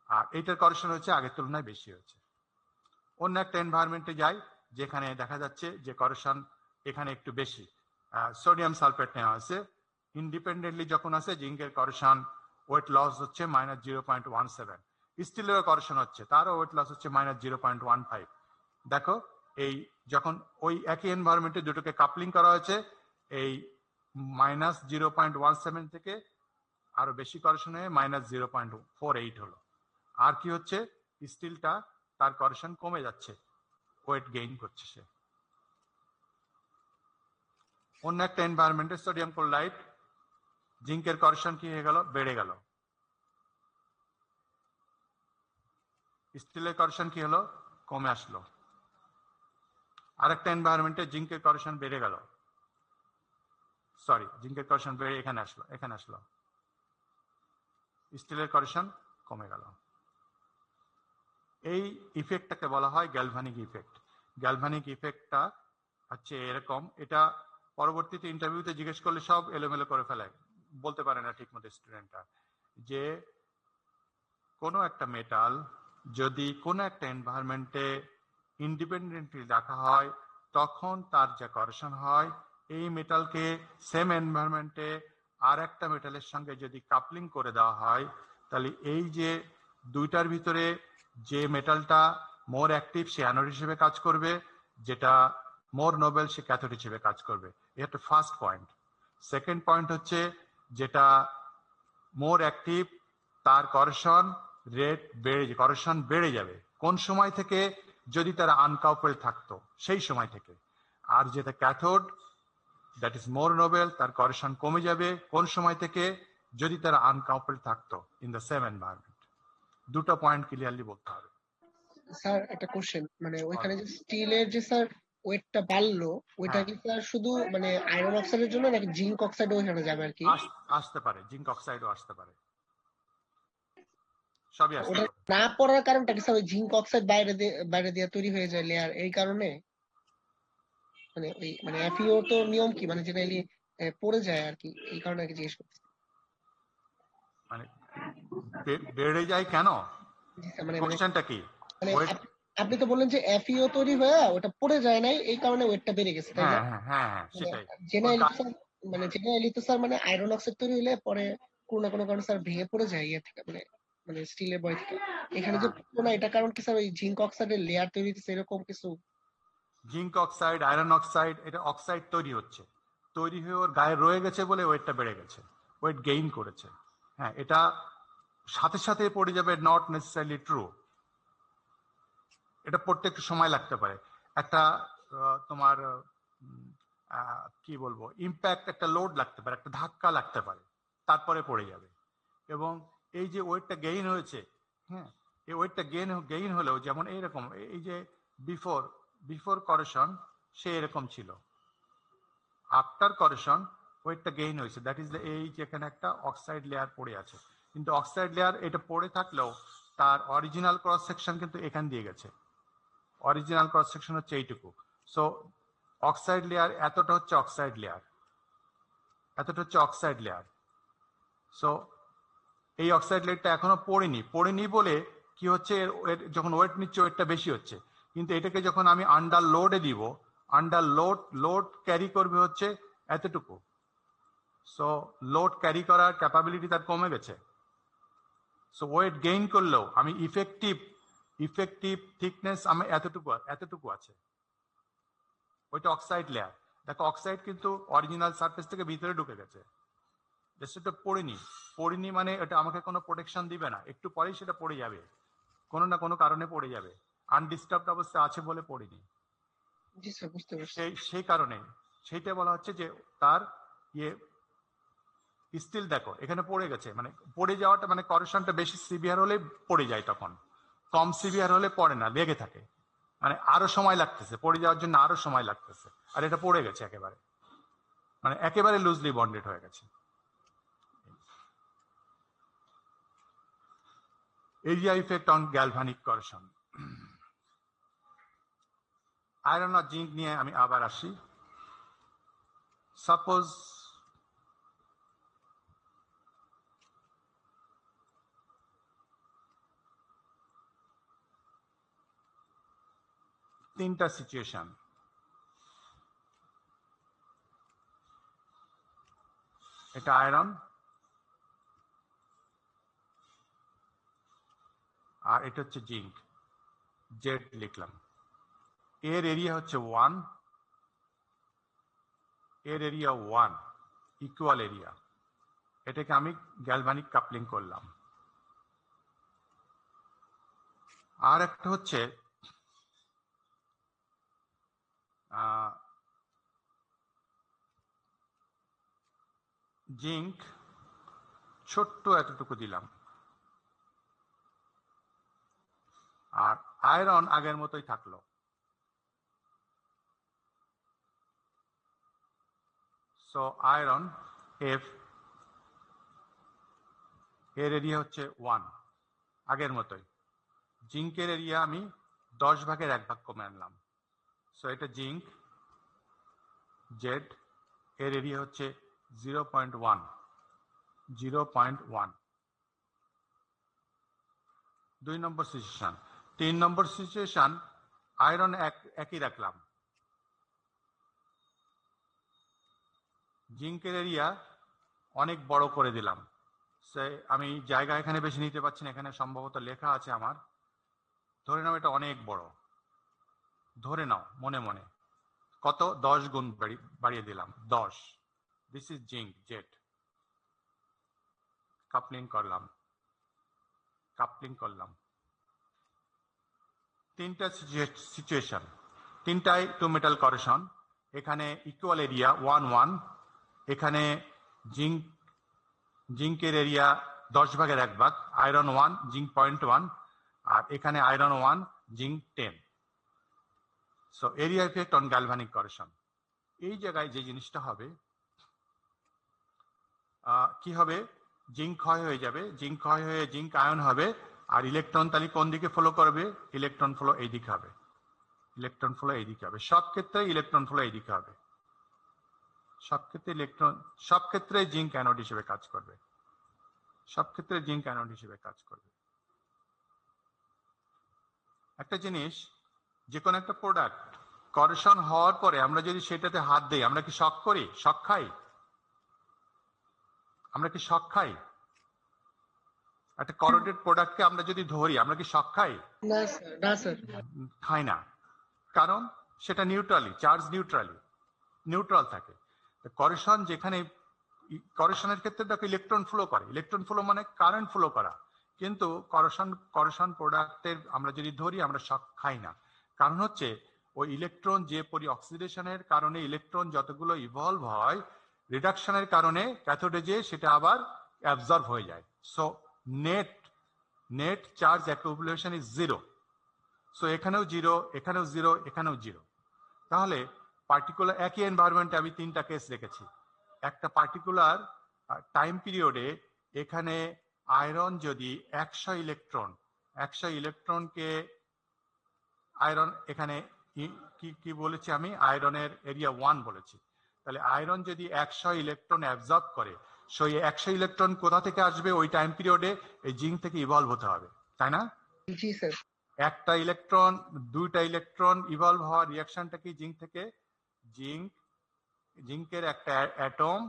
আর এইটার করেশন হয়েছে আগের তুলনায় বেশি হয়েছে। অন্য একটা এনভায়রনমেন্টে যাই যেখানে দেখা যাচ্ছে যে করেশন এখানে একটু বেশি। সোডিয়াম সালফেট নেওয়া আছে, ইন্ডিপেন্ডেন্টলি যখন আছে জিঙ্কের করেশন ওয়েট লস হচ্ছে -0.17। স্টিলেরও করেশন হচ্ছে, তারও ওয়েট লস হচ্ছে -0.15। দেখো এই যখন ওই একই এনভায়রনমেন্টে দুটোকে কাপলিং করা হয়েছে, এই -0.17 থেকে আরো বেশি করেশন হয়ে -0.48 হলো। আর কি হচ্ছে, স্টিলটা তার করেশন কমে যাচ্ছে, ওয়েট গেইন করছে সে। অন্য একটা এনভায়রনমেন্টে সোডিয়াম ক্লোরাইড, জিঙ্কের করেশন কি হয়ে গেল, বেড়ে গেল। স্টিলের করেশন কি হলো, কমে আসলো। আরেকটা এনভায়রনমেন্টে জিঙ্কের করেশন বেড়ে গেল, সরি জিঙ্কের করেশন বেড়ে এখানে আসলো, স্টিলের করেশন কমে গেল। এই ইফেক্টটাকে বলা হয় গ্যালভানিক ইফেক্ট। গ্যালভানিক ইফেক্টটা হচ্ছে এরকম, এটা পরবর্তীতে ইন্টারভিউতে জিজ্ঞেস করলে সব এলোমেলো করে ফেলে, বলতে পারে না ঠিক মতো স্টুডেন্টরা, যে কোনো একটা মেটাল যদি কোনো একটা এনভায়রনমেন্টে ইন্ডিপেন্ডেন্টলি রাখা হয় তখন তার যে করেশন হয়, এই মেটালকে সেম এনভায়রনমেন্টে আর একটা মেটালের সঙ্গে যদি কাপলিং করে দেওয়া হয়, তাহলে এই যে দুইটার ভিতরে যে মেটালটা মোর অ্যাক্টিভ সে অ্যানোড হিসেবে কাজ করবে, যেটা মোর নোবেল সে ক্যাথোড হিসেবে কাজ করবে। এটা ফার্স্ট পয়েন্ট। সেকেন্ড পয়েন্ট হচ্ছে যেটা মোর অ্যাক্টিভ তার করেশন রেট করেশন বেড়ে যাবে কোন সময় থেকে, যদি তারা আনকাপল থাকতো সেই সময় থেকে। আর যেটা cathode that is more Nobel, তার করেশন কমে যাবে কোন সময় থেকে, যদি তারা আনকাপল থাকতো ইন দ্য সেম এনভায়রনমেন্ট। দুটো পয়েন্ট ক্লিয়ারলি বলতে হবে। স্যার একটা কোশ্চেন, মানে ওইখানে যে স্টিলের যে স্যার ওয়েটটা বাড়লো, ওইটা হ্যাঁ, কি স্যার শুধু মানে আয়রন অক্সাইডের জন্য নাকি জিঙ্ক অক্সাইড ওইখানে যাবে আর কি? আসতে পারে, জিঙ্ক অক্সাইডও আসতে পারে, সবই আসতে ওটা পারে। না পড়ার কারণটা কি স্যার, ওই জিঙ্ক অক্সাইড বাইরে দিয়ে তৈরি হয়ে যায় লেয়ার, এই কারণে? মানে ওই মানে এফইও তো নিয়ম কি, মানে জেনারেলি পড়ে যায় আর কি, এই কারণে আর কি জিজ্ঞেস করছি। মানে বেড়ে যায় কেন, জি স্যার, মানে মানে কোশ্চেনটা কি? মানে ওয়েট, আপনি তো বললেন যে এফইও তৈরি হয়ে ওটা পড়ে যায় নাই, এই কারণে ওয়েটটা বেড়ে গেছে, তাই হ্যাঁ না? হ্যাঁ হ্যাঁ হ্যাঁ মানে সেটাই। ওর জেনারেলি তো স্যার, মানে জেনারেলি তো স্যার মানে আয়রন অক্সাইড তৈরি হলে পরে কোনো না কোনো কারণে স্যার ভেঙে পড়ে যায় ইয়ে থেকে, মানে মানে স্টিলের বয় থেকে। এখানে যে পড়লো না, এটা কারণ কি স্যার, ওই জিঙ্ক অক্সাইডের লেয়ার তৈরি হচ্ছে এরকম কিছু? জিঙ্ক অক্সাইড, আয়রন অক্সাইড, এটা অক্সাইড তৈরি হচ্ছে, তৈরি হয়ে ওর গায়ে রয়ে গেছে বলে ওয়েটটা বেড়ে গেছে, ওয়েট গেইন করেছে। হ্যাঁ, এটা সাথে সাথে পড়ে যাবে, নট নেসেসারিলি ট্রু। এটা পড়তে একটু সময় লাগতে পারে, একটা তোমার কি বলবো, ইম্প্যাক্ট, একটা লোড লাগতে পারে, একটা ধাক্কা লাগতে পারে, তারপরে পড়ে যাবে। এবং এই যে ওয়েটটা গেইন হয়েছে, হ্যাঁ, এই ওয়েটটা গেইন হলেও যেমন এইরকম, এই যে বিফোর করেশন সে এরকম ছিল, আফটার করেশন ওয়েটটা গেইন হয়েছে, দ্যাট ইজ এই যে এখানে একটা অক্সাইড লেয়ার পড়ে আছে, কিন্তু অক্সাইড লেয়ার এটা পড়ে থাকলেও তার অরিজিনাল ক্রস সেকশন কিন্তু এখান দিয়ে গেছে, অরিজিনাল ক্রস সেকশন হচ্ছে এইটুকু। সো অক্সাইড লেয়ার এতটা হচ্ছে অক্সাইড লেয়ার, এতটা হচ্ছে অক্সাইড লেয়ার। সো এই অক্সাইড লেয়ারটা এখনো পড়েনি বলে কি হচ্ছে, যখন ওয়েট নিচ্ছে ওয়েটটা বেশি হচ্ছে, কিন্তু এটাকে যখন আমি আন্ডার লোডে দিব, আন্ডার লোড ক্যারি করবে হচ্ছে এতটুকু। সো লোড ক্যারি করার ক্যাপাবিলিটি তার কমে গেছে। সো ওয়েট গেইন করলেও আমি ইফেক্টিভ থিকনেস আমি এতটুকু আছে, ওইটা অক্সাইড লেয়ার। দেখো অক্সাইড কিন্তু অরিজিনাল সারফেস থেকে ভিতরে ঢুকে গেছে, সেটা পড়িনি মানে এটা আমাকে কোনো প্রোটেকশন দিবে না, একটু পরেই সেটা পড়ে যাবে, কোনো না কোনো কারণে পড়ে যাবে, আনডিস্টার্বড অবস্থা আছে বলে পড়িনি। জি স্যার, বুঝতে পারছি। সেই কারণে সেইটা বলা হচ্ছে যে তার স্টিল দেখো এখানে পড়ে গেছে, মানে পড়ে যাওয়াটা মানে করেশনটা বেশি সিভিয়ার হলে পড়ে যায়, তখন কম সিভিয়ার হলে পড়ে না, লেগে থাকে, মানে আরো সময় লাগতেছে পড়ে যাওয়ার জন্য, আরো সময় লাগতেছে। আর এটা পড়ে গেছে একেবারে, মানে একেবারে লুজলি বন্ডেড হয়ে গেছে। Area effect on galvanic corrosion. Iron আর জিঙ্ক নিয়ে আমি আবার আসি। সাপোজ তিনটা সিচুয়েশন, এটা আয়রন, আর এটা হচ্ছে জিঙ্ক, জেড লিখলাম। এর এরিয়া হচ্ছে 1, এর এরিয়া 1, ইকুয়াল এরিয়া। এটাকে আমি গ্যালভানিক কাপলিং করলাম। আর একটা হচ্ছে জিঙ্ক ছোট্ট এতটুকু দিলাম, আর আয়রন আগের মতোই থাকলো। সো আয়রন এফ, এর এরিয়া হচ্ছে 1, আগের মতোই। জিঙ্কের এরিয়া আমি 10 ভাগের 1 ভাগ কমে আনলাম। সো এটা জিঙ্ক জেড, এর এরিয়া হচ্ছে 0.1, 0.1। 2 নম্বর সিচুয়েশন। 3 নম্বর সিচুয়েশন, আয়রন একই রাখলাম, জিঙ্কের এরিয়া অনেক বড় করে দিলাম। সে আমি জায়গা এখানে বেশি নিতে পারছি না, এখানে সম্ভবত লেখা আছে আমার, ধরে নাও এটা অনেক বড়, ধরে নাও মনে মনে, কত 10 গুণ বাড়িয়ে দিলাম, 10। This is zinc Z. Coupling করলাম। তিনটা সিচুয়েশন, তিনটাই টু মেটাল করেশন। এখানে ইকুয়াল এরিয়া 1, 1, এখানে জিঙ্কের এরিয়া 10 ভাগের 1 ভাগ, আয়রন 1 জিঙ্ক 0.1, আর এখানে iron 1 zinc 10। So area effect on galvanic corrosion. এই জায়গায় যে জিনিসটা হবে, কি হবে, জিঙ্ক ক্ষয় হয়ে যাবে, জিঙ্ক ক্ষয় হয়ে জিঙ্ক আয়ন হবে, আর ইলেকট্রন তাহলে কোন দিকে ফলো করবে, ইলেকট্রন ফ্লো এই দিকে হবে, ইলেকট্রন ফ্লো এই দিকে হবে, সব ক্ষেত্রে ইলেকট্রন ফ্লো এই দিকে হবে, সব ক্ষেত্রে জিঙ্ক অ্যানোড হিসেবে কাজ করবে, সব ক্ষেত্রে জিঙ্ক অ্যানোড হিসেবে কাজ করবে। একটা জিনিস, যে কোনো একটা প্রোডাক্ট করেশন হওয়ার পরে আমরা যদি সেটাতে হাত দিই, আমরা কি শক করি, শক খাই? আমরা কি শক খাই? একটা করোডেড প্রোডাক্টকে আমরা যদি ধরি, আমরা কি শক খাই? না স্যার, খাই না, কারণ সেটা চার্জ নিউট্রাল থাকে। করেশন যেখানে করেশনের ক্ষেত্রে দেখো ইলেকট্রন ফ্লো করে, ইলেকট্রন ফ্লো মানে কারেন্ট ফ্লো করা, কিন্তু করেশন প্রোডাক্টের আমরা যদি ধরি আমরা শক খাই না। কারণ হচ্ছে ওই ইলেকট্রন যে অক্সিডেশনের কারণে ইলেকট্রন যতগুলো ইভলভ হয়, রিডাকশনের কারণে ক্যাথোডে যে সেটা আবার অ্যাবজর্ব হয়ে যায়। So net charge accumulation is zero. So এখানেও জিরো, এখানেও জিরো, এখানেও জিরো। তাহলে পার্টিকুলার একই এনভায়রনমেন্টে আমি তিনটা কেস রেখেছি। একটা পার্টিকুলার টাইম পিরিয়ডে এখানে আয়রন যদি 100 ইলেকট্রনকে আয়রন এখানে কি বলেছি আমি, আয়রনের এরিয়া 1 বলেছি। তাহলে আয়রন যদি 100 ইলেকট্রন অ্যাবজর্ব করে, সেই 100 ইলেকট্রন কোথা থেকে আসবে? ওই টাইম পিরিয়ডে এই জিঙ্ক থেকে ইভলভ হতে হবে, তাই না? জি স্যার। একটা ইলেকট্রন, দুইটা ইলেকট্রন ইভলভ হওয়ার রিয়াকশনটা কি? জিঙ্ক থেকে জিঙ্কের একটা অ্যাটম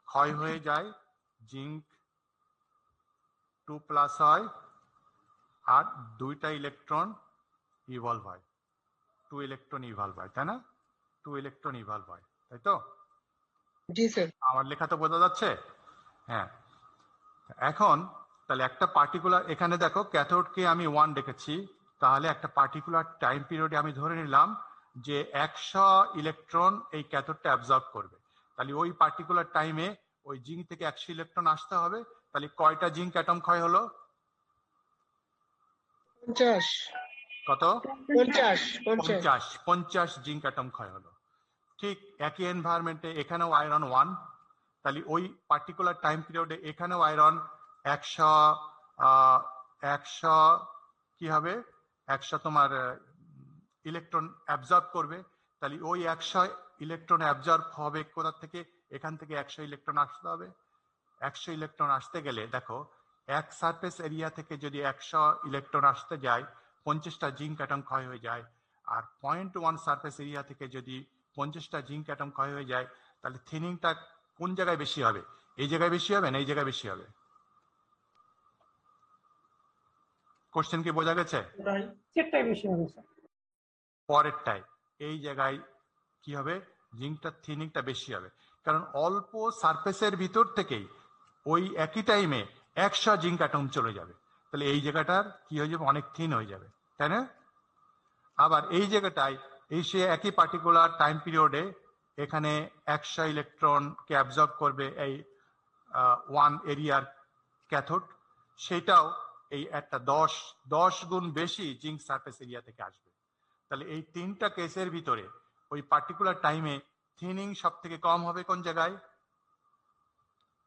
ক্ষয় হয়ে যায়, জিঙ্ক 2+ হয়, আর দুইটা ইলেকট্রন ইভলভ হয়, 2 ইলেকট্রন ইভলভ হয়, তাই না? 2 ইলেকট্রন ইভলভ হয়, তাই তো? জি স্যার। আমার লেখা তো বোঝা যাচ্ছে? হ্যাঁ। এখন তাহলে একটা পার্টিকুলার, এখানে দেখো ক্যাথোডকে আমি 1 রেখেছি, তাহলে একটা পার্টিকুলার টাইম পিরিয়ডে আমি ধরে নিলাম যে 100 ইলেকট্রন এই ক্যাথোডটা অ্যাবজর্ব করবে। তাহলে ওই পার্টিকুলার টাইমে ওই জিঙ্ক থেকে 100 ইলেকট্রন আসতে হবে। তাহলে কয়টা জিঙ্ক অ্যাটম ক্ষয় হলো? 50। কত? 50। 50 জিঙ্ক অ্যাটম ক্ষয় হলো। ঠিক একই এনভায়রনমেন্টে এখানেও আয়রন 1, তাহলে ওই পার্টিকুলার টাইম পিরিয়ডে এখানেও আয়রন 100 কি হবে? 100 তোমার ইলেকট্রন অ্যাবজর্ব করবে। তাহলে ওই 100 ইলেকট্রন অ্যাবজর্ব হবে কোথা থেকে? এখান থেকে 100 ইলেকট্রন আসতে হবে। 100 ইলেকট্রন আসতে গেলে দেখো, এক সারফেস এরিয়া থেকে যদি 100 ইলেকট্রন আসতে যায়, 50টা জিঙ্ক অ্যাটম ক্ষয় হয়ে যায়। আর 0.1 সারফেস এরিয়া থেকে যদি 50টা জিঙ্ক অ্যাটম ক্ষয় হয়ে যায়, তাহলে থিনিংটা কোন জায়গায় বেশি হবে? এই জায়গায় বেশি হবে না এই জায়গায় বেশি হবে? কোশ্চেন কি বোঝা গেছে? পরেরটাই এই জায়গায় কি হবে? জিঙ্কটা থিনিংটা বেশি হবে, কারণ অল্প সারফেসের ভিতর থেকেই ওই একই টাইমে 100 জিঙ্ক অ্যাটম চলে যাবে। তাহলে এই জায়গাটার কি হয়ে যাবে? অনেক থিন হয়ে যাবে, তাই না? আবার এই জায়গাটায় এই সে একই পার্টিকুলার টাইম পিরিয়ডে এখানে 100 ইলেকট্রনকে অ্যাবজর্ব করবে এই 1 এরিয়ার ক্যাথোড, সেটাও এই একটা 10 গুণ বেশি জিঙ্ক সারফেস এরিয়া থেকে আসবে। তাহলে এই তিনটা কেসের ভিতরে ওই পার্টিকুলার টাইমে থিনিং সব থেকে কম হবে কোন জায়গায়?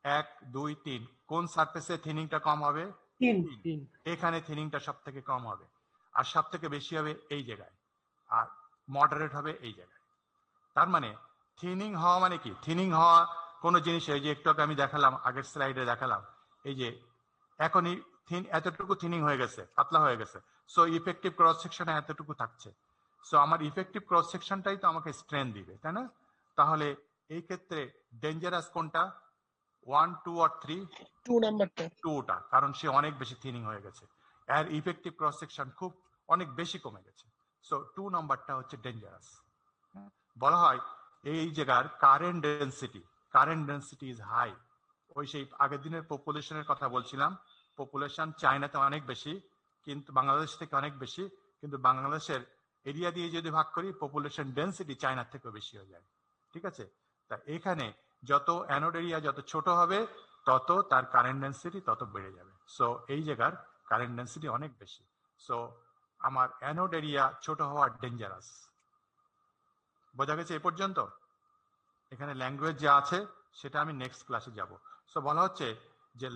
1, 2, 3। কোন সারফেসে থিনিংটা কম হবে? 3। এখানে থিনিংটা সব থেকে কম হবে, আর সব থেকে বেশি হবে এই জায়গায়, আর মডারেট হবে এই জায়গায়। তার মানে থিনিং হওয়া মানে কি? থিনিং হওয়া কোন জিনিস, এই যে একটু আগে আমি দেখালাম, আগের স্লাইডে দেখালাম, এই যে এখনই এতটুকু থিনিং হয়ে গেছে, পাতলা হয়ে গেছে। সো ইফেক্টিভ ক্রস সেকশনে এতটুকু থাকছে। সো আমার ইফেক্টিভ ক্রস সেকশনটাই তো আমাকে স্ট্রেন দিবে, তাই না? তাহলে এই ক্ষেত্রে ডেঞ্জারাস কোনটা? 1, 2 আর 3? 2 নাম্বারটা। 2টা, কারণ সে অনেক বেশি থিনিং হয়ে গেছে, এর ইফেক্টিভ ক্রস সেকশন খুব অনেক বেশি কমে গেছে। সো 2 নাম্বারটা হচ্ছে ডেঞ্জারাস। বলা হয় এই জায়গার কারেন্ট ডেন্সিটি ইজ হাই। ওই সেই আগের দিনের পপুলেশনের কথা বলছিলাম, পপুলেশন চায়নাতে অনেক বেশি, কিন্তু বাংলাদেশ থেকে অনেক বেশি, কিন্তু বাংলাদেশের এরিয়া দিয়ে যদি ভাগ করি, পপুলেশন ডেন্সিটি চায়নার থেকে বেশি হয়ে যায়। ঠিক আছে? তা এখানে যত অ্যানোড এরিয়া যত ছোট হবে, তত তার কারেন্ট ডেন্সিটি তত বেড়ে যাবে। সো এই জায়গার কারেন্ট ডেন্সিটি অনেক বেশি। সো আমার অ্যানোড এরিয়া ছোট হওয়া ডেঞ্জারাস। বোঝা গেছে এ পর্যন্ত? এখানে ল্যাঙ্গুয়েজ যা আছে সেটা আমি নেক্সট ক্লাসে যাব। সো বলা হচ্ছে যে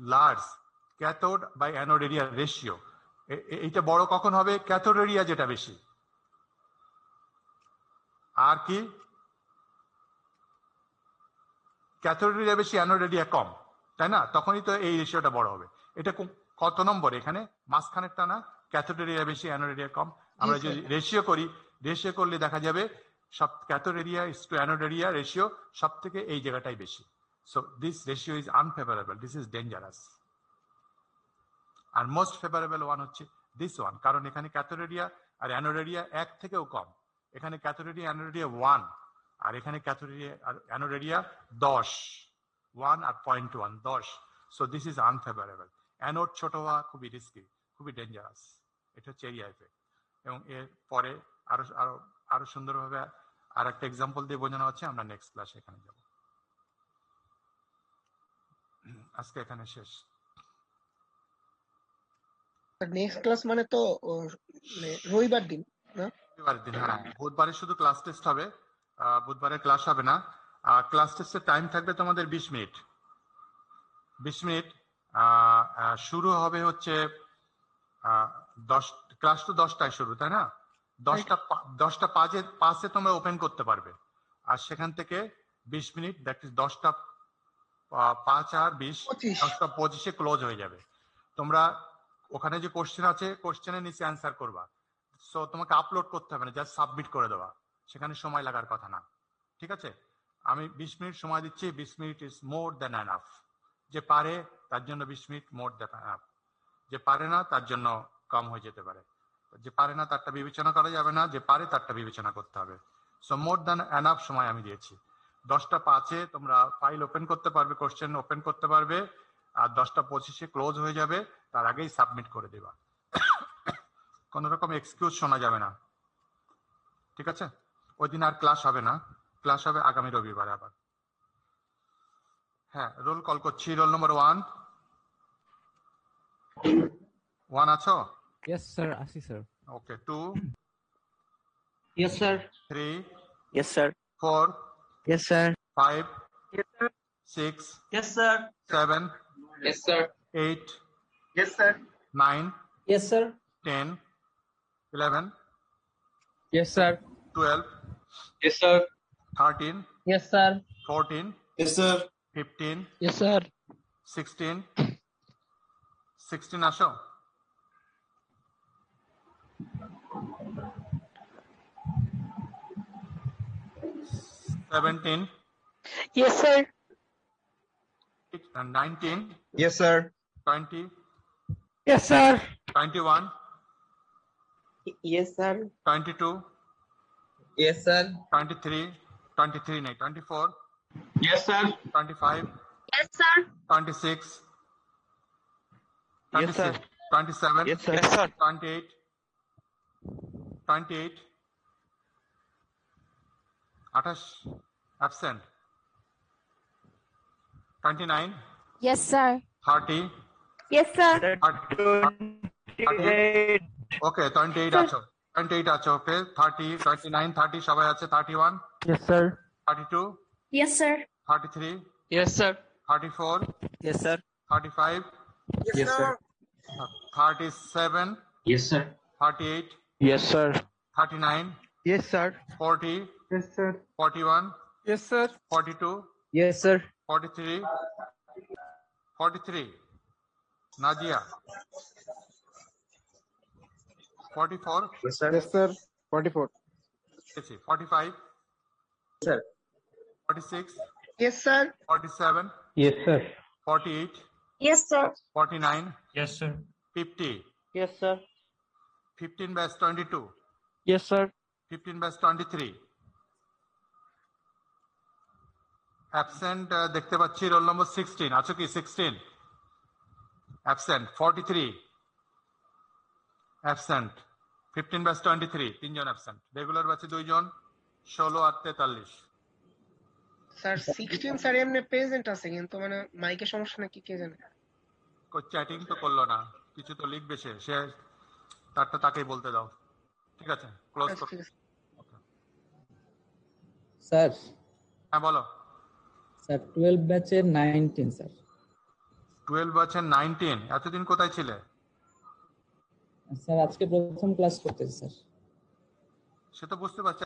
large cathode by anode area ratio, এইটা বড় কখন হবে? ক্যাথোড এরিয়া যেটা বেশি, আর কি ক্যাথোড এরিয়া বেশি অ্যানোড এরিয়া কম, তাই না? তখনই তো এই রেশিওটা বড় হবে। এটা কত নম্বর? এখানে মাঝখানেরটা না? ক্যাথোড এরিয়া বেশি অ্যানোড এরিয়া কম। আমরা যদি রেশিও করলে দেখা যাবে সব cathode area is to anode area ratio সব থেকে এই জায়গাটাই বেশি। So this ratio is unfavourable, this is dangerous. আর মোস্ট ফেভারেবল ওয়ান হচ্ছে দিস ওয়ান, কারণ এখানে ক্যাথোড এরিয়া আর অ্যানোড এরিয়া 1 থেকেও কম। এখানে ক্যাথোড এরিয়া অ্যানোড এরিয়া 1, আর এখানে ক্যাথোড আর অ্যানোড এরিয়া 10, 1 আর 0.1, 10। So this is unfavourable. Anode ছোট হওয়া খুবই রিস্কি, খুবই ডেঞ্জারাস। এটা হচ্ছে এরিয়া এফেক্ট। এবং এর পরে আরো আরো আরো সুন্দরভাবে আর একটা এক্সাম্পল দিয়ে বোঝানো হচ্ছে। আমরা নেক্সট ক্লাসে এখানে যাব। আজকে এখানে শেষ। নেক্সট ক্লাস মানে তো মানে রবিবার দিন না? রবিবারের দিন, হ্যাঁ। বুধবারে শুধু ক্লাস টেস্ট হবে, বুধবারে ক্লাস হবে না। ক্লাস টেস্টের টাইম থাকবে তোমাদের 20 মিনিট। 20 মিনিট শুরু হবে হচ্ছে 10, ক্লাস তো 10টায় শুরু, তাই না? 10টা 5-এ তোমরা ওপেন করতে পারবে। আর সেখান থেকে 20 মিনিট, দ্যাট ইজ 10টা 5 আর 20, 10টা 25-এ ক্লোজ হয়ে যাবে। তোমরা ওখানে যে কোশ্চেন আছে, কোশ্চেনের নিচে অ্যান্সার করবা। সো তোমাকে আপলোড করতে হবে না, জাস্ট সাবমিট করে দেওয়া। সেখানে সময় লাগার কথা না, ঠিক আছে? আমি 20 মিনিট সময় দিচ্ছি। 20 minute is more than enough. যে পারে তার জন্য 20 মিনিট মোর দ্যান এনাফ। যে পারে না তার জন্য কম হয়ে যেতে পারে। যে পারে না তারটা বিবেচনা করা যাবে না, যে পারে তারটা বিবেচনা করতে হবে। সো মোর দ্যান এনাফ সময় আমি দিয়েছি। 10টা 5-এ তোমরা ফাইল ওপেন করতে পারবে, কোশ্চেন ওপেন করতে পারবে। আর 10টা 25-এ ক্লোজ হয়ে যাবে, তার আগেই সাবমিট করে দেবা। কোন রকম এক্সকিউজ শোনা যাবে না, ঠিক আছে? ওই দিন আর ক্লাস হবে না, ক্লাস হবে আগামী রবিবারে আবার। হ্যাঁ, রোল কল করছি। রোল নম্বর 1 আছো? Yes, sir. Asi, sir. ওকে। 2, Yes, sir. 3, Yes, sir. 4, Yes, sir. 5, Yes, sir. 6, Yes, sir. 7, Yes, sir. 8, Yes, sir. 9, Yes, sir. 10, 11, Yes, sir. 12, Yes, sir. 13, Yes, sir. 14, Yes, sir. 15, Yes, sir. 16 আসো। 17, Yes, sir. 19, Yes, sir. 20, Yes, sir. 21, Yes, sir. 22, Yes, sir. 23, 23 नहीं 24, Yes, sir. 25, Yes, sir. 26, Yes, sir. 27, Yes, sir. Yes, sir. 28, 28, 28, absent, 29, Yes, sir. 30, Yes, sir. 28. ওকে 28 আছো, 28 আছো। ওকে 30, 29, 30 সবাই আছে। 31, Yes, sir. 32, Yes, sir. 33, Yes, sir. 34, Yes, sir. 35, Yes, sir. 37, Yes, sir. 38, Yes, sir. 39, Yes, sir. 40, Yes, sir. 41, Yes, sir. 42, Yes, sir. 43, 43, Nadia, 44, Yes, sir. Yes, sir. 44. 45, Sir. 46, Yes, sir. 47, Yes, sir. 48, Yes, sir. 49, Yes, sir. 50, Yes, sir. 15 batch 22, Yes, sir. 15 batch 23, absent দেখতে পাচ্ছি roll number 16 আছো কি? 16 absent, 43 absent, 15 batch 23 3জন absent, regular ব্যাচে 2 জন, 16 আর 43। Sir 16 sir এমনি present আছে কিন্তু মানে মাইকের সমস্যা নাকি কে জানে। চ্যাটিং তো করলো না, কিছু তো লিখবে সে তারটা তাকেই বলতে দাও, ঠিক আছে? ক্লোজ আচ্ছা, করো। ঠিক আছে। স্যার হ্যাঁ বলো। স্যার 12 ব্যাচের 19 স্যার। 12 ব্যাচের 19, এতদিন কোথায় ছিলে? স্যার আজকে প্রথম ক্লাস করতেছি স্যার। সে তো বুঝতে পারছি।